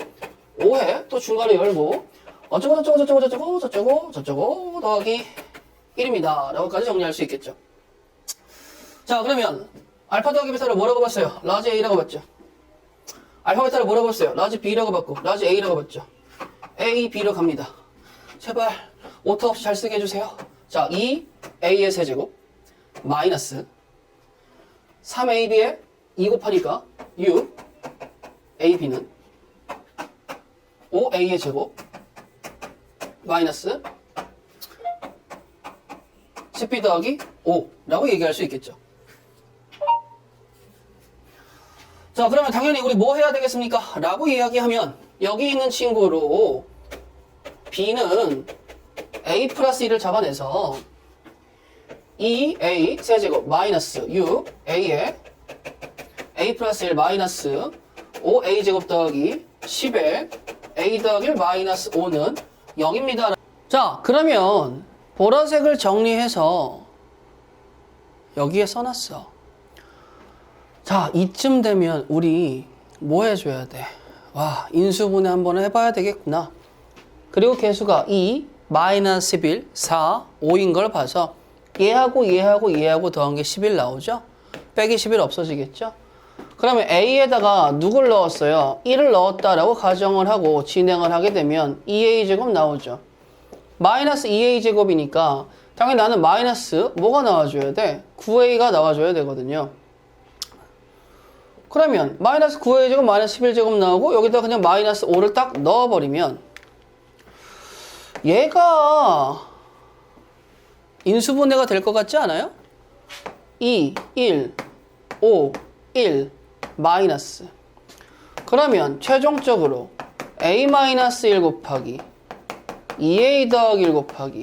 5회 또 중괄호 열고 어쩌고 저쩌고 저쩌고 저쩌고 저쩌고 저쩌고 더하기 1입니다 라고까지 정리할 수 있겠죠. 자, 그러면 알파 더하기 베타를 뭐라고 봤어요? 라지 A라고 봤죠. 알파 베타를 뭐라고 봤어요? 라지 B라고 봤고 라지 A라고 봤죠. A, B로 갑니다. 제발 오타 없이 잘 쓰게 해주세요. 자, 2a의 세제곱 마이너스 3ab에 2 곱하니까 6 ab는 5a의 제곱 마이너스 10b 더하기 5라고 얘기할 수 있겠죠. 자, 그러면 당연히 우리 뭐 해야 되겠습니까? 라고 이야기하면 여기 있는 친구로 b는 a 플러스 1을 잡아내서 2a 세제곱 마이너스 6a에 a 플러스 1 마이너스 5a 제곱 더하기 10에 a 더하기 1 마이너스 5는 0입니다. 자, 그러면 보라색을 정리해서 여기에 써놨어. 자, 이쯤 되면 우리 뭐 해줘야 돼? 와, 인수분해 한번 해봐야 되겠구나. 그리고 개수가 2, 마이너스 11, 4, 5인 걸 봐서 얘하고 더한 게 11 나오죠? 빼기 11 없어지겠죠? 그러면 A에다가 누굴 넣었어요? 1을 넣었다라고 가정을 하고 진행을 하게 되면 2A 제곱 나오죠. 마이너스 2A 제곱이니까 당연히 나는 마이너스 뭐가 나와줘야 돼? 9A가 나와줘야 되거든요. 그러면 마이너스 9A 제곱 마이너스 11제곱 나오고 여기다 그냥 마이너스 5를 딱 넣어버리면 얘가 인수분해가 될 것 같지 않아요? 2, 1, 5, 1, 마이너스. 그러면 최종적으로 A-1 곱하기 2A 더하기 1 곱하기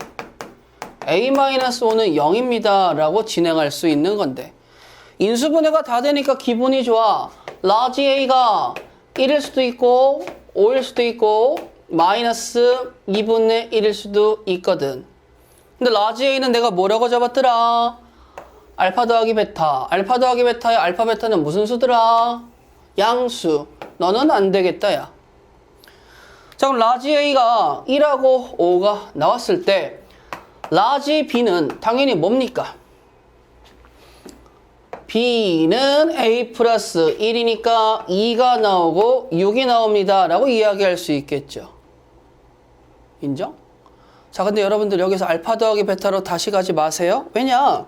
A-5는 0입니다 라고 진행할 수 있는 건데 인수분해가 다 되니까 기분이 좋아. 라지 A가 1일 수도 있고 5일 수도 있고 마이너스 2분의 1일 수도 있거든. 근데 라지 A는 내가 뭐라고 잡았더라? 알파 더하기 베타. 알파 더하기 베타의 알파 베타는 무슨 수더라? 양수. 너는 안 되겠다, 야. 자, 그럼 라지 A가 1하고 5가 나왔을 때 라지 B는 당연히 뭡니까? B는 A 플러스 1이니까 2가 나오고 6이 나옵니다 라고 이야기할 수 있겠죠. 인정? 자, 근데 여러분들 여기서 알파 더하기 베타로 다시 가지 마세요. 왜냐?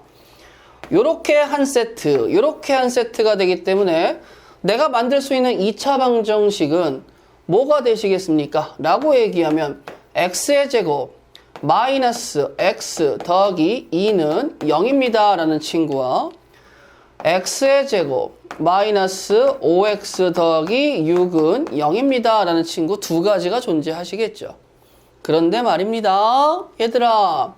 요렇게 한 세트, 요렇게 한 세트가 되기 때문에 내가 만들 수 있는 2차 방정식은 뭐가 되시겠습니까? 라고 얘기하면 x의 제곱 마이너스 x 더하기 2는 0입니다 라는 친구와 x의 제곱 마이너스 5x 더하기 6은 0입니다 라는 친구 두 가지가 존재하시겠죠. 그런데 말입니다. 얘들아,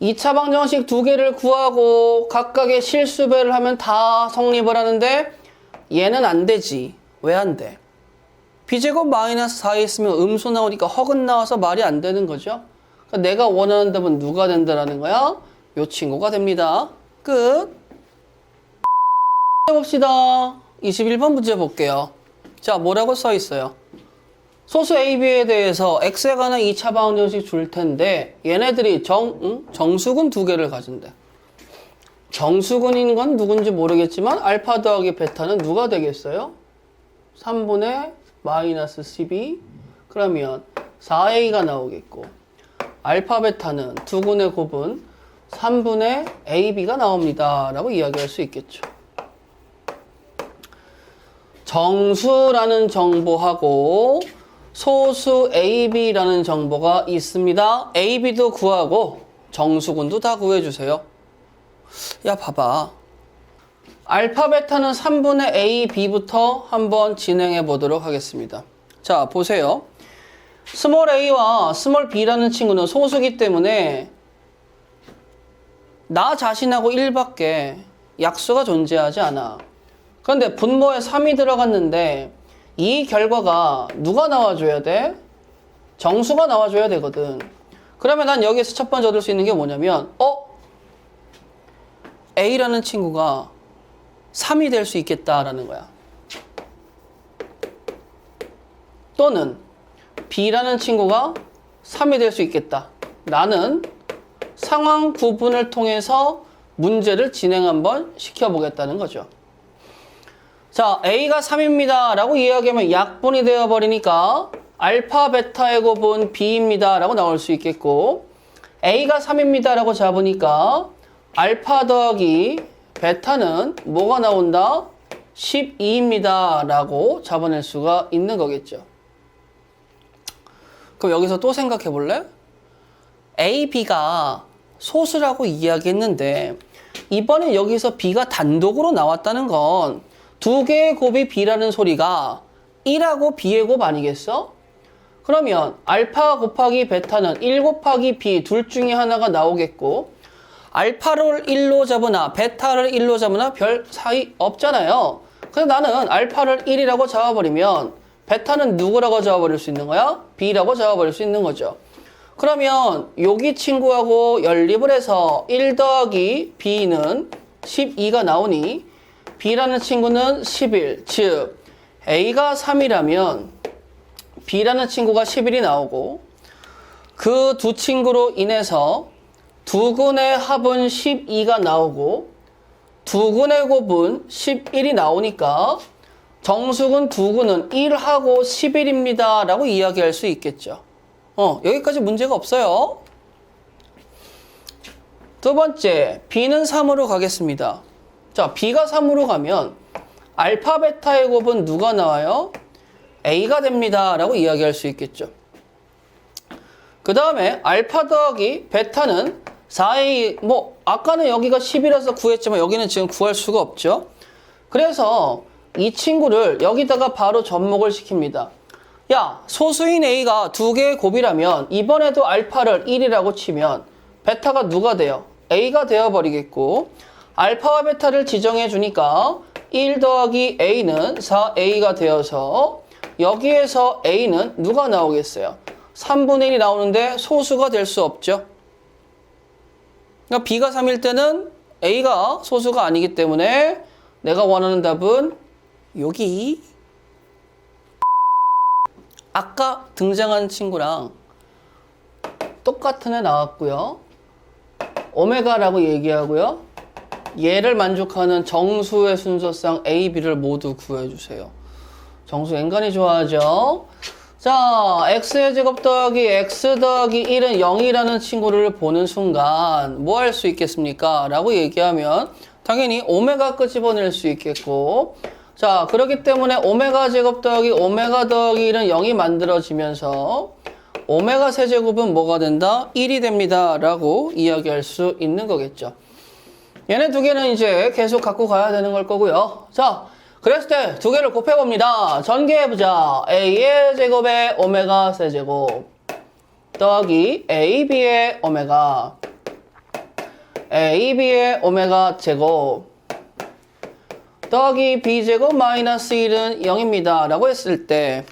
2차 방정식 두 개를 구하고 각각의 실수배를 하면 다 성립을 하는데 얘는 안 되지. 왜 안 돼? b제곱 마이너스 4에 있으면 음수 나오니까 허근 나와서 말이 안 되는 거죠. 그러니까 내가 원하는 답은 누가 된다라는 거야? 요 친구가 됩니다. 끝. 해봅시다. 21번 문제 볼게요. 자, 뭐라고 써 있어요? 소수 AB에 대해서 X에 관한 2차 방정식 줄 텐데 얘네들이 정수근 두 개를 가진대. 정수근인 건 누군지 모르겠지만 알파 더하기 베타는 누가 되겠어요? 3분의 마이너스 12 그러면 4A가 나오겠고 알파 베타는 두근의 곱은 3분의 AB가 나옵니다 라고 이야기할 수 있겠죠. 정수라는 정보하고 소수 AB라는 정보가 있습니다. AB도 구하고 정수근도 다 구해주세요. 야, 봐봐. 알파 베타는 3분의 AB부터 한번 진행해 보도록 하겠습니다. 자, 보세요. 스몰 a와 스몰 b라는 친구는 소수기 때문에 나 자신하고 1밖에 약수가 존재하지 않아. 그런데 분모에 3이 들어갔는데 이 결과가 누가 나와줘야 돼? 정수가 나와줘야 되거든. 그러면 난 여기에서 첫 번째 얻을 수 있는 게 뭐냐면 A라는 친구가 3이 될 수 있겠다라는 거야. 또는 B라는 친구가 3이 될 수 있겠다. 나는 상황 구분을 통해서 문제를 진행 한번 시켜보겠다는 거죠. 자, A가 3입니다 라고 이야기하면 약분이 되어버리니까 알파 베타의 곱은 B입니다 라고 나올 수 있겠고 A가 3입니다 라고 잡으니까 알파 더하기 베타는 뭐가 나온다? 12입니다 라고 잡아낼 수가 있는 거겠죠. 그럼 여기서 또 생각해 볼래? A, B가 소수라고 이야기했는데 이번에 여기서 B가 단독으로 나왔다는 건 두 개의 곱이 B라는 소리가 1하고 B의 곱 아니겠어? 그러면 알파 곱하기 베타는 1 곱하기 B 둘 중에 하나가 나오겠고 알파를 1로 잡으나 베타를 1로 잡으나 별 사이 없잖아요. 그래서 나는 알파를 1이라고 잡아버리면 베타는 누구라고 잡아버릴 수 있는 거야? B라고 잡아버릴 수 있는 거죠. 그러면 여기 친구하고 연립을 해서 1 더하기 B는 12가 나오니 B라는 친구는 11, 즉 A가 3이라면 B라는 친구가 11이 나오고 그 두 친구로 인해서 두근의 합은 12가 나오고 두근의 곱은 11이 나오니까 정수근 두근은 1하고 11입니다 라고 이야기할 수 있겠죠. 여기까지 문제가 없어요. 두 번째, B는 3으로 가겠습니다. 자, B가 3으로 가면 알파 베타의 곱은 누가 나와요? A가 됩니다 라고 이야기할 수 있겠죠. 그 다음에 알파 더하기 베타는 4A, 아까는 여기가 10이라서 구했지만 여기는 지금 구할 수가 없죠. 그래서 이 친구를 여기다가 바로 접목을 시킵니다. 야, 소수인 A가 두 개의 곱이라면 이번에도 알파를 1이라고 치면 베타가 누가 돼요? A가 되어버리겠고 알파와 베타를 지정해 주니까 1 더하기 A는 4A가 되어서 여기에서 A는 누가 나오겠어요? 3분의 1이 나오는데 소수가 될 수 없죠. 그러니까 B가 3일 때는 A가 소수가 아니기 때문에 내가 원하는 답은 여기. 아까 등장한 친구랑 똑같은 애 나왔고요. 오메가라고 얘기하고요. 얘를 만족하는 정수의 순서상 A, B를 모두 구해주세요. 정수 인간이 좋아하죠. 자, x의 제곱 더하기 x 더하기 1은 0이라는 친구를 보는 순간 뭐 할 수 있겠습니까? 라고 얘기하면 당연히 오메가 끄집어낼 수 있겠고, 자, 그렇기 때문에 오메가 제곱 더하기 오메가 더하기 1은 0이 만들어지면서 오메가 세제곱은 뭐가 된다? 1이 됩니다 라고 이야기할 수 있는 거겠죠. 얘네 두 개는 이제 계속 갖고 가야 되는 걸 거고요. 자, 그랬을 때 두 개를 곱해봅니다. 전개해보자. A의 제곱에 오메가 세제곱 더하기 AB의 오메가 AB의 오메가 제곱 더하기 B제곱 마이너스 1은 0입니다 라고 했을 때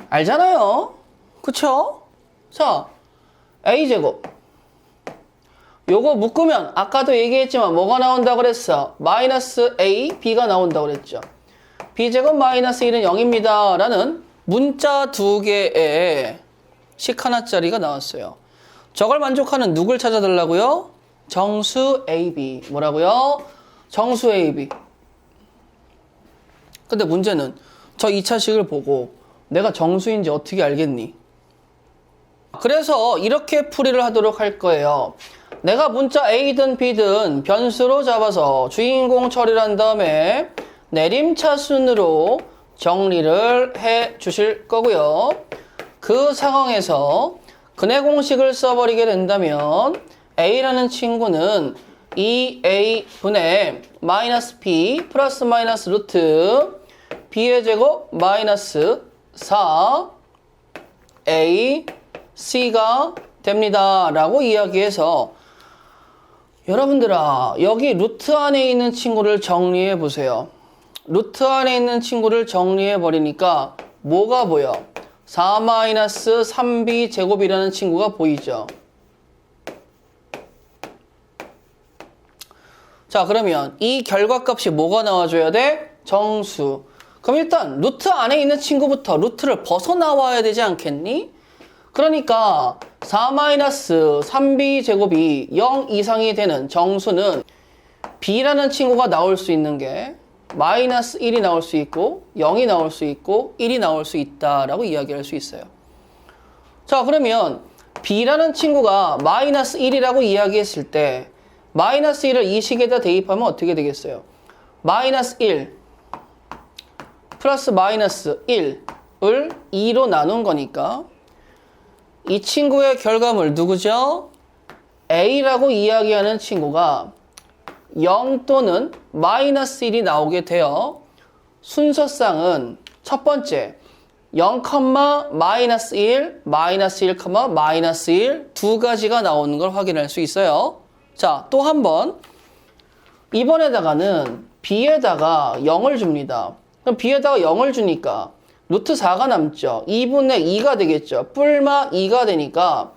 알잖아요. 그쵸? 자, A제곱 요거 묶으면 아까도 얘기했지만 뭐가 나온다고 그랬어? 마이너스 A, B가 나온다고 그랬죠. B제곱 마이너스 1은 0입니다 라는 문자 두 개에 식 하나짜리가 나왔어요. 저걸 만족하는 누굴 찾아달라고요? 정수 AB. 뭐라고요? 정수 AB. 근데 문제는 저 2차식을 보고 내가 정수인지 어떻게 알겠니? 그래서 이렇게 풀이를 하도록 할 거예요. 내가 문자 A든 B든 변수로 잡아서 주인공 처리를 한 다음에 내림차순으로 정리를 해 주실 거고요. 그 상황에서 근해 공식을 써버리게 된다면 A라는 친구는 2A분의 마이너스 B 플러스 마이너스 루트 B의 제곱 마이너스 4A C가 됩니다 라고 이야기해서 여러분들아, 여기 루트 안에 있는 친구를 정리해 보세요. 루트 안에 있는 친구를 정리해 버리니까 뭐가 보여? 4-3b 제곱이라는 친구가 보이죠. 자, 그러면 이 결과값이 뭐가 나와줘야 돼? 정수. 그럼 일단 루트 안에 있는 친구부터 루트를 벗어나와야 되지 않겠니? 그러니까 4-3b 제곱이 0 이상이 되는 정수는 b라는 친구가 나올 수 있는 게 마이너스 1이 나올 수 있고 0이 나올 수 있고 1이 나올 수 있다라고 이야기할 수 있어요. 자, 그러면 B라는 친구가 마이너스 1이라고 이야기했을 때 마이너스 1을 이 식에다 대입하면 어떻게 되겠어요? 마이너스 1 플러스 마이너스 1을 2로 나눈 거니까 이 친구의 결과물 누구죠? A라고 이야기하는 친구가 0 또는 마이너스 1이 나오게 되어 순서상은 첫 번째 0, 마이너스 1, 마이너스 1, 마이너스 1 두 가지가 나오는 걸 확인할 수 있어요. 자, 또 한 번 이번에다가는 B에다가 0을 줍니다. 그럼 B에다가 0을 주니까 루트 4가 남죠. 2분의 2가 되겠죠. 뿔마 2가 되니까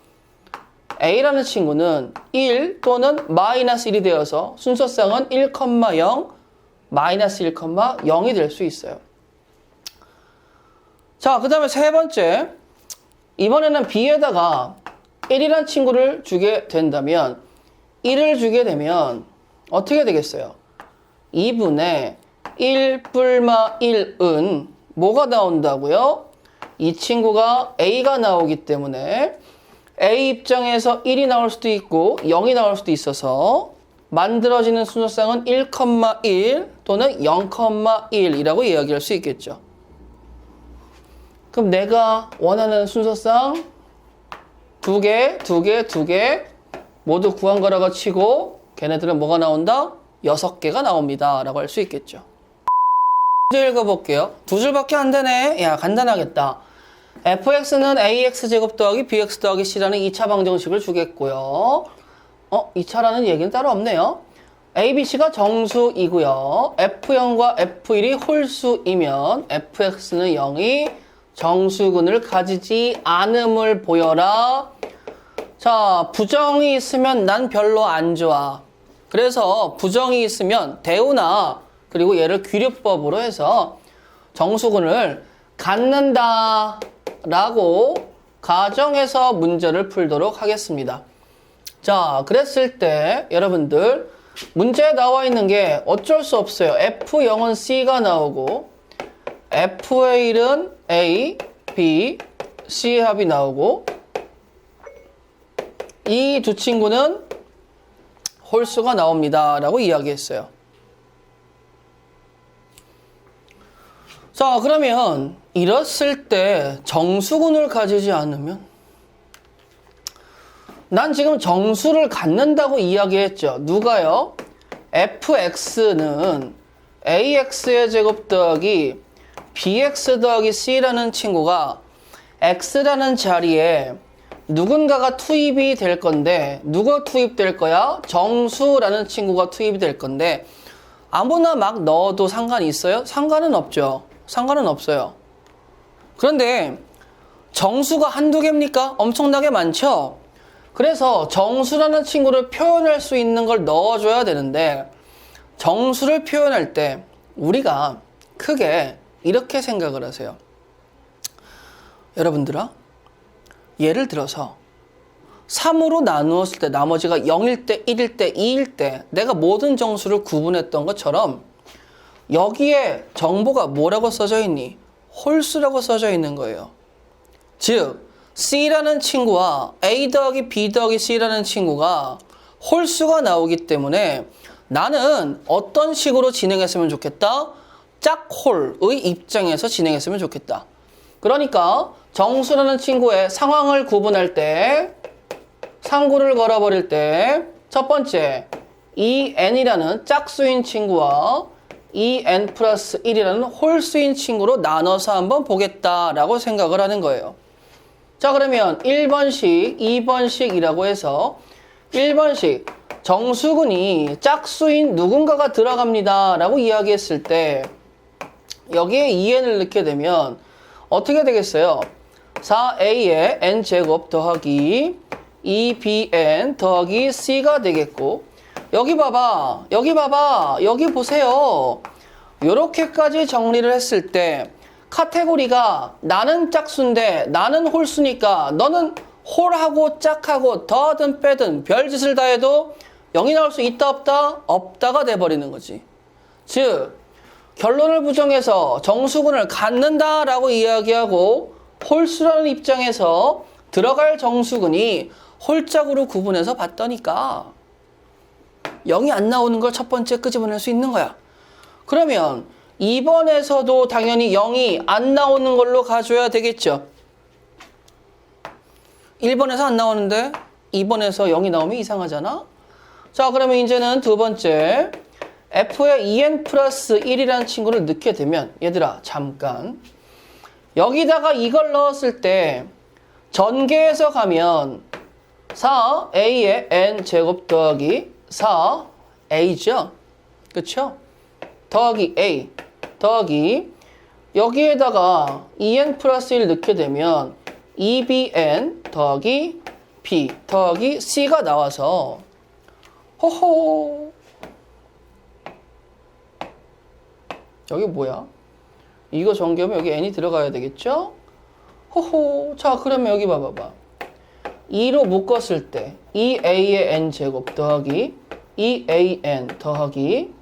A라는 친구는 1 또는 마이너스 1이 되어서 순서상은 1, 0, 마이너스 1, 0이 될 수 있어요. 자, 그 다음에 세 번째. 이번에는 B에다가 1이라는 친구를 주게 된다면 1을 주게 되면 어떻게 되겠어요? 2분의 1 뿔마 1은 뭐가 나온다고요? 이 친구가 A가 나오기 때문에 A 입장에서 1이 나올 수도 있고 0이 나올 수도 있어서 만들어지는 순서상은 1, 1 또는 0, 1이라고 이야기할 수 있겠죠. 그럼 내가 원하는 순서상 두 개 모두 구한 거라고 치고 걔네들은 뭐가 나온다? 6개가 나옵니다 라고 할 수 있겠죠. 문제 읽어볼게요. 두 줄밖에 안 되네. 야, 간단하겠다. fx는 ax제곱 더하기 bx 더하기 c라는 2차 방정식을 주겠고요. 2차라는 얘기는 따로 없네요. a, b, c가 정수이고요. f0과 f1이 홀수이면 fx는 0이 정수근을 가지지 않음을 보여라. 자, 부정이 있으면 난 별로 안 좋아. 그래서 부정이 있으면 대우나 그리고 얘를 귀류법으로 해서 정수근을 갖는다 라고 가정해서 문제를 풀도록 하겠습니다. 자, 그랬을 때 여러분들 문제에 나와 있는 게 어쩔 수 없어요. F0은 C가 나오고 F의 1은 A, B, C의 합이 나오고 이 두 친구는 홀수가 나옵니다 라고 이야기했어요. 자, 그러면 이랬을 때 정수근을 가지지 않으면 난 지금 정수를 갖는다고 이야기했죠. 누가요? fx는 ax의 제곱 더하기 bx 더하기 c라는 친구가 x라는 자리에 누군가가 투입이 될 건데 누가 투입될 거야? 정수라는 친구가 투입이 될 건데 아무나 막 넣어도 상관이 있어요? 상관은 없죠. 상관은 없어요. 그런데 정수가 한두 개입니까? 엄청나게 많죠? 그래서 정수라는 친구를 표현할 수 있는 걸 넣어줘야 되는데 정수를 표현할 때 우리가 크게 이렇게 생각을 하세요. 여러분들아, 예를 들어서 3으로 나누었을 때 나머지가 0일 때, 1일 때, 2일 때 내가 모든 정수를 구분했던 것처럼 여기에 정보가 뭐라고 써져 있니? 홀수라고 써져 있는 거예요. 즉 C라는 친구와 A 더하기 B 더하기 C라는 친구가 홀수가 나오기 때문에 나는 어떤 식으로 진행했으면 좋겠다? 짝홀의 입장에서 진행했으면 좋겠다. 그러니까 정수라는 친구의 상황을 구분할 때 상구를 걸어버릴 때 첫 번째 이 n이라는 짝수인 친구와 이 n 플러스 1이라는 홀수인 친구로 나눠서 한번 보겠다라고 생각을 하는 거예요. 자, 그러면 1번식, 2번식이라고 해서 1번식 정수근이 짝수인 누군가가 들어갑니다 라고 이야기했을 때 여기에 2n을 넣게 되면 어떻게 되겠어요? 4a의 n제곱 더하기 2bn 더하기 c가 되겠고 여기 봐봐, 여기 보세요. 이렇게까지 정리를 했을 때 카테고리가 나는 짝수인데 나는 홀수니까 너는 홀하고 짝하고 더하든 빼든 별짓을 다 해도 0이 나올 수 있다 없다? 없다가 돼버리는 거지. 즉 결론을 부정해서 정수근을 갖는다라고 이야기하고 홀수라는 입장에서 들어갈 정수근이 홀짝으로 구분해서 봤더니까 0이 안 나오는 걸 첫 번째 끄집어낼 수 있는 거야. 그러면 2번에서도 당연히 0이 안 나오는 걸로 가져야 되겠죠. 1번에서 안 나오는데 2번에서 0이 나오면 이상하잖아. 자, 그러면 이제는 두 번째 f에 2n 플러스 1이라는 친구를 넣게 되면 얘들아 잠깐 여기다가 이걸 넣었을 때 전개해서 가면 4a의 n 제곱 더하기 4a죠. 그쵸? 더하기 a 더하기 여기에다가 2n 플러스 1 넣게 되면 2bn 더하기 b 더하기 c가 나와서 호호 여기 뭐야? 이거 전개하면 여기 n이 들어가야 되겠죠? 호호 자 그러면 여기 봐봐봐 2로 묶었을 때 2a의 n제곱 더하기 2an 더하기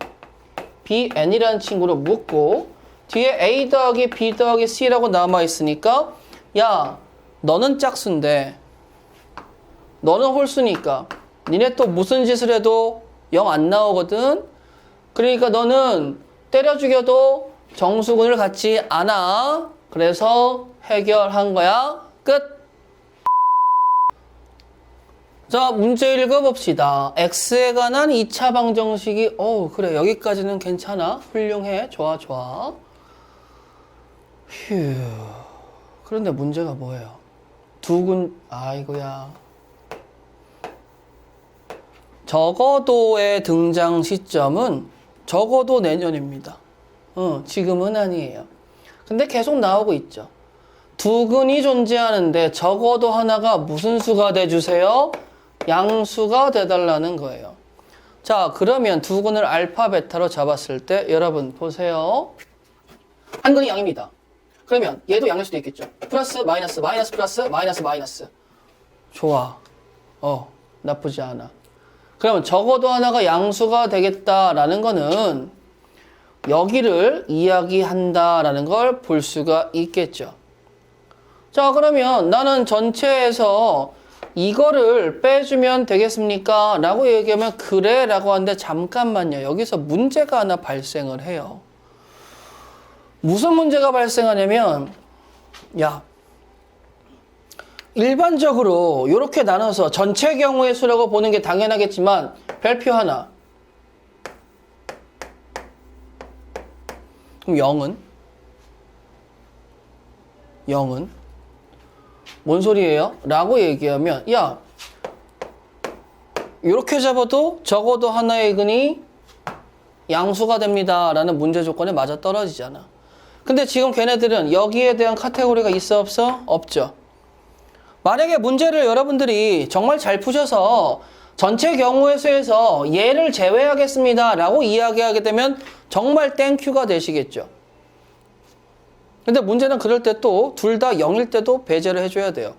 bn이라는 친구로 묶고 뒤에 a 더하기 b 더하기 c라고 남아있으니까 야 너는 짝수인데 너는 홀수니까 니네 또 무슨 짓을 해도 0 안 나오거든. 그러니까 너는 때려 죽여도 정수근을 갖지 않아. 그래서 해결한 거야. 끝. 자, 문제 읽어봅시다. x에 관한 2차 방정식이 그래 여기까지는 괜찮아. 훌륭해. 좋아 좋아. 휴. 그런데 문제가 뭐예요? 아이고야. 적어도의 등장 시점은 적어도 내년입니다. 지금은 아니에요. 근데 계속 나오고 있죠. 두근이 존재하는데 적어도 하나가 무슨 수가 돼주세요? 양수가 돼달라는 거예요. 자, 그러면 두근을 알파, 베타로 잡았을 때 여러분 보세요. 한 근이 양입니다. 그러면 얘도 양일 수도 있겠죠. 플러스, 마이너스, 마이너스, 플러스, 마이너스, 마이너스. 좋아. 나쁘지 않아. 그러면 적어도 하나가 양수가 되겠다라는 거는 여기를 이야기한다라는 걸 볼 수가 있겠죠. 자, 그러면 나는 전체에서 이거를 빼주면 되겠습니까? 라고 얘기하면 그래 라고 하는데 잠깐만요. 여기서 문제가 하나 발생을 해요. 무슨 문제가 발생하냐면 야 일반적으로 이렇게 나눠서 전체 경우의 수라고 보는 게 당연하겠지만 별표 하나 그럼 0은 뭔 소리예요? 라고 얘기하면 야 이렇게 잡아도 적어도 하나의 근이 양수가 됩니다 라는 문제 조건에 맞아 떨어지잖아. 근데 지금 걔네들은 여기에 대한 카테고리가 있어 없어? 없죠. 만약에 문제를 여러분들이 정말 잘 푸셔서 전체 경우의 수에서 얘를 제외하겠습니다 라고 이야기하게 되면 정말 땡큐가 되시겠죠. 근데 문제는 그럴 때 또 둘 다 0일 때도 배제를 해줘야 돼요.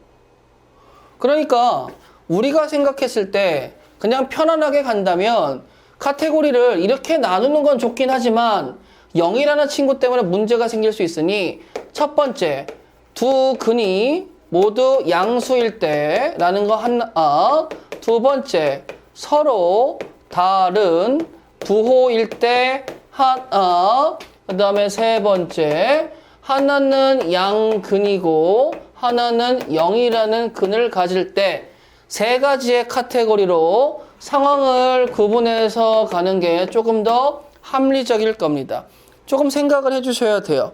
그러니까 우리가 생각했을 때 그냥 편안하게 간다면 카테고리를 이렇게 나누는 건 좋긴 하지만 0이라는 친구 때문에 문제가 생길 수 있으니 첫 번째 두 근이 모두 양수일 때 라는 거 하나, 두 번째 서로 다른 부호일 때 하나, 그 다음에 세 번째 하나는 양근이고 하나는 0이라는 근을 가질 때 세 가지의 카테고리로 상황을 구분해서 가는 게 조금 더 합리적일 겁니다. 조금 생각을 해주셔야 돼요.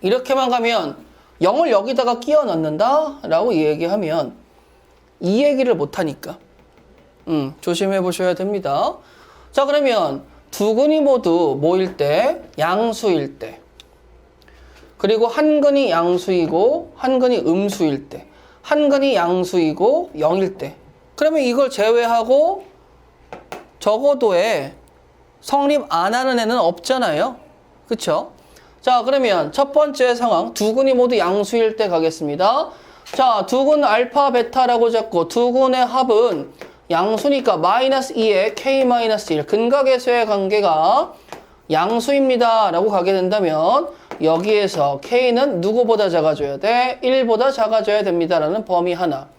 이렇게만 가면 0을 여기다가 끼워 넣는다 라고 얘기하면 이 얘기를 못하니까 조심해 보셔야 됩니다. 자, 그러면 두 근이 모두 뭐일 때? 양수일 때. 그리고 한 근이 양수이고 한 근이 음수일 때. 한 근이 양수이고 0일 때. 그러면 이걸 제외하고 적어도에 성립 안 하는 애는 없잖아요. 그쵸? 자, 그러면 첫 번째 상황 두 근이 모두 양수일 때 가겠습니다. 자, 두 근 알파 베타라고 잡고 두 근의 합은 양수니까 마이너스 2에 k-1 근각의 수의 관계가 양수입니다 라고 가게 된다면 여기에서 K는 누구보다 작아져야 돼? 1보다 작아져야 됩니다 라는 범위 하나.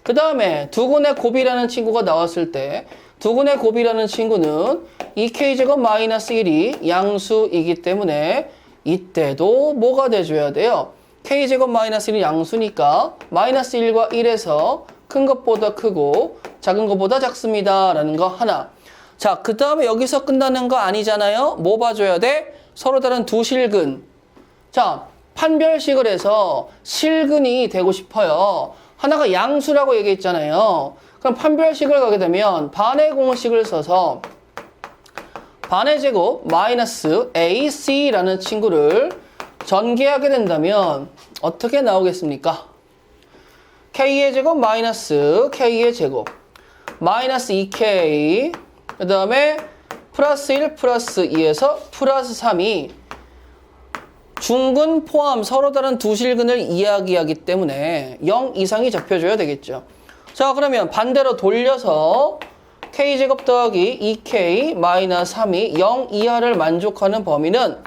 그 다음에 두근의 곱이라는 친구가 나왔을 때 두근의 곱이라는 친구는 2K제곱 마이너스 1이 양수이기 때문에 이때도 뭐가 돼줘야 돼요? K제곱 마이너스 1이 양수니까 마이너스 1과 1에서 큰 것보다 크고 작은 것보다 작습니다 라는 거 하나. 자, 그 다음에 여기서 끝나는 거 아니잖아요? 뭐 봐줘야 돼? 서로 다른 두 실근. 자, 판별식을 해서 실근이 되고 싶어요. 하나가 양수라고 얘기했잖아요. 그럼 판별식을 가게 되면 반의 공식을 써서 반의 제곱 마이너스 AC라는 친구를 전개하게 된다면 어떻게 나오겠습니까? K의 제곱 마이너스 K의 제곱 마이너스 2K 그 다음에 플러스 1 플러스 2에서 플러스 3이 중근 포함 서로 다른 두 실근을 이야기하기 때문에 0 이상이 잡혀줘야 되겠죠. 자, 그러면 반대로 돌려서 K제곱 더하기 2K 마이너스 3이 0 이하를 만족하는 범위는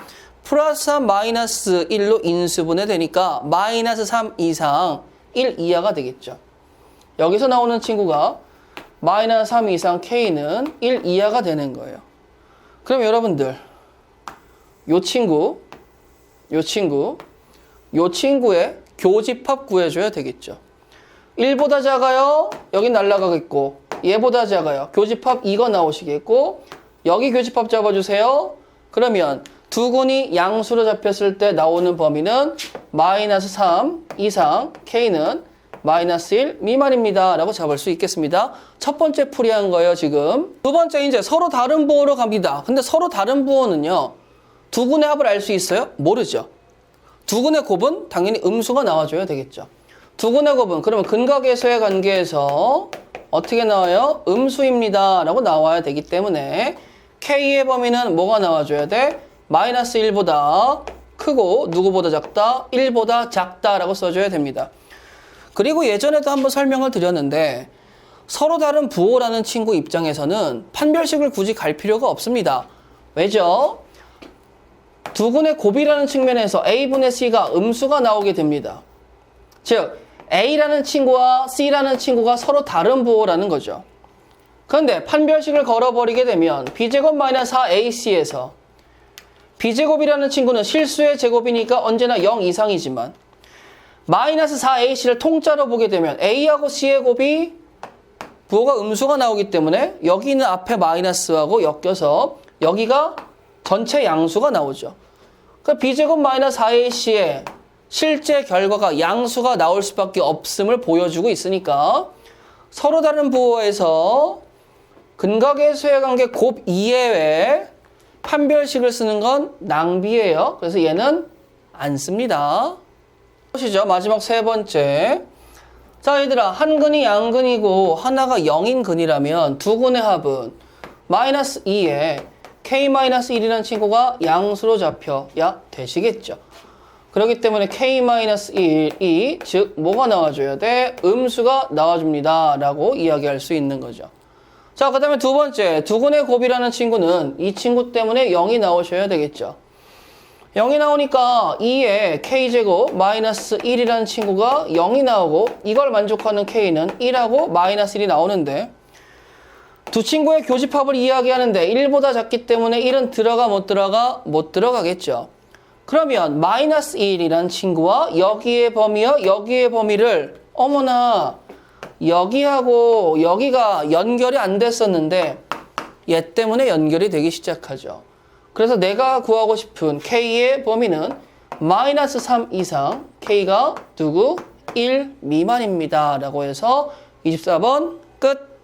플러스 3 마이너스 1로 인수분해 되니까 마이너스 3 이상 1 이하가 되겠죠. 여기서 나오는 친구가 마이너스 3 이상 K는 1 이하가 되는 거예요. 그럼 여러분들 요 친구의 교집합 구해줘야 되겠죠. 1보다 작아요. 여기 날라가겠고 얘보다 작아요. 교집합 이거 나오시겠고 여기 교집합 잡아주세요. 그러면 두근이 양수로 잡혔을 때 나오는 범위는 마이너스 3 이상 K는 마이너스 1 미만입니다 라고 잡을 수 있겠습니다. 첫 번째 풀이한 거예요 지금. 두 번째 이제 서로 다른 부호로 갑니다. 근데 서로 다른 부호는요 두근의 합을 알 수 있어요? 모르죠. 두근의 곱은 당연히 음수가 나와줘야 되겠죠. 두근의 곱은 그러면 근각에서의 관계에서 어떻게 나와요? 음수입니다 라고 나와야 되기 때문에 K의 범위는 뭐가 나와줘야 돼? 마이너스 1보다 크고 누구보다 작다? 1보다 작다 라고 써줘야 됩니다. 그리고 예전에도 한번 설명을 드렸는데 서로 다른 부호라는 친구 입장에서는 판별식을 굳이 갈 필요가 없습니다. 왜죠? 두근의 곱이라는 측면에서 A분의 C가 음수가 나오게 됩니다. 즉 A라는 친구와 C라는 친구가 서로 다른 부호라는 거죠. 그런데 판별식을 걸어버리게 되면 B제곱 마이너스 4AC에서 B제곱이라는 친구는 실수의 제곱이니까 언제나 0 이상이지만 마이너스 4AC를 통짜로 보게 되면 A하고 C의 곱이 부호가 음수가 나오기 때문에 여기는 앞에 마이너스하고 엮여서 여기가 전체 양수가 나오죠. 그 B제곱 마이너스 4AC의 실제 결과가 양수가 나올 수밖에 없음을 보여주고 있으니까 서로 다른 부호에서 근각의 수의 관계 곱 이외에 판별식을 쓰는 건 낭비예요. 그래서 얘는 안 씁니다. 보시죠. 마지막 세 번째. 자, 얘들아, 한 근이 양근이고 하나가 0인 근이라면 두 근의 합은 마이너스 2에 K-1이라는 친구가 양수로 잡혀야 되시겠죠. 그렇기 때문에 K-1이 즉 뭐가 나와줘야 돼? 음수가 나와줍니다 라고 이야기할 수 있는 거죠. 자, 그 다음에 두 번째, 두근의 곱이라는 친구는 이 친구 때문에 0이 나오셔야 되겠죠. 0이 나오니까 2에 K제곱 마이너스 1이라는 친구가 0이 나오고 이걸 만족하는 K는 1하고 마이너스 1이 나오는데 두 친구의 교집합을 이야기하는데 1보다 작기 때문에 1은 들어가 못 들어가? 못 들어가겠죠. 그러면 마이너스 1이라는 친구와 여기의 범위와 여기의 범위를 어머나 여기하고 여기가 연결이 안 됐었는데 얘 때문에 연결이 되기 시작하죠. 그래서 내가 구하고 싶은 K의 범위는 마이너스 3 이상 K가 누구? 1 미만입니다 라고 해서 24번 끝.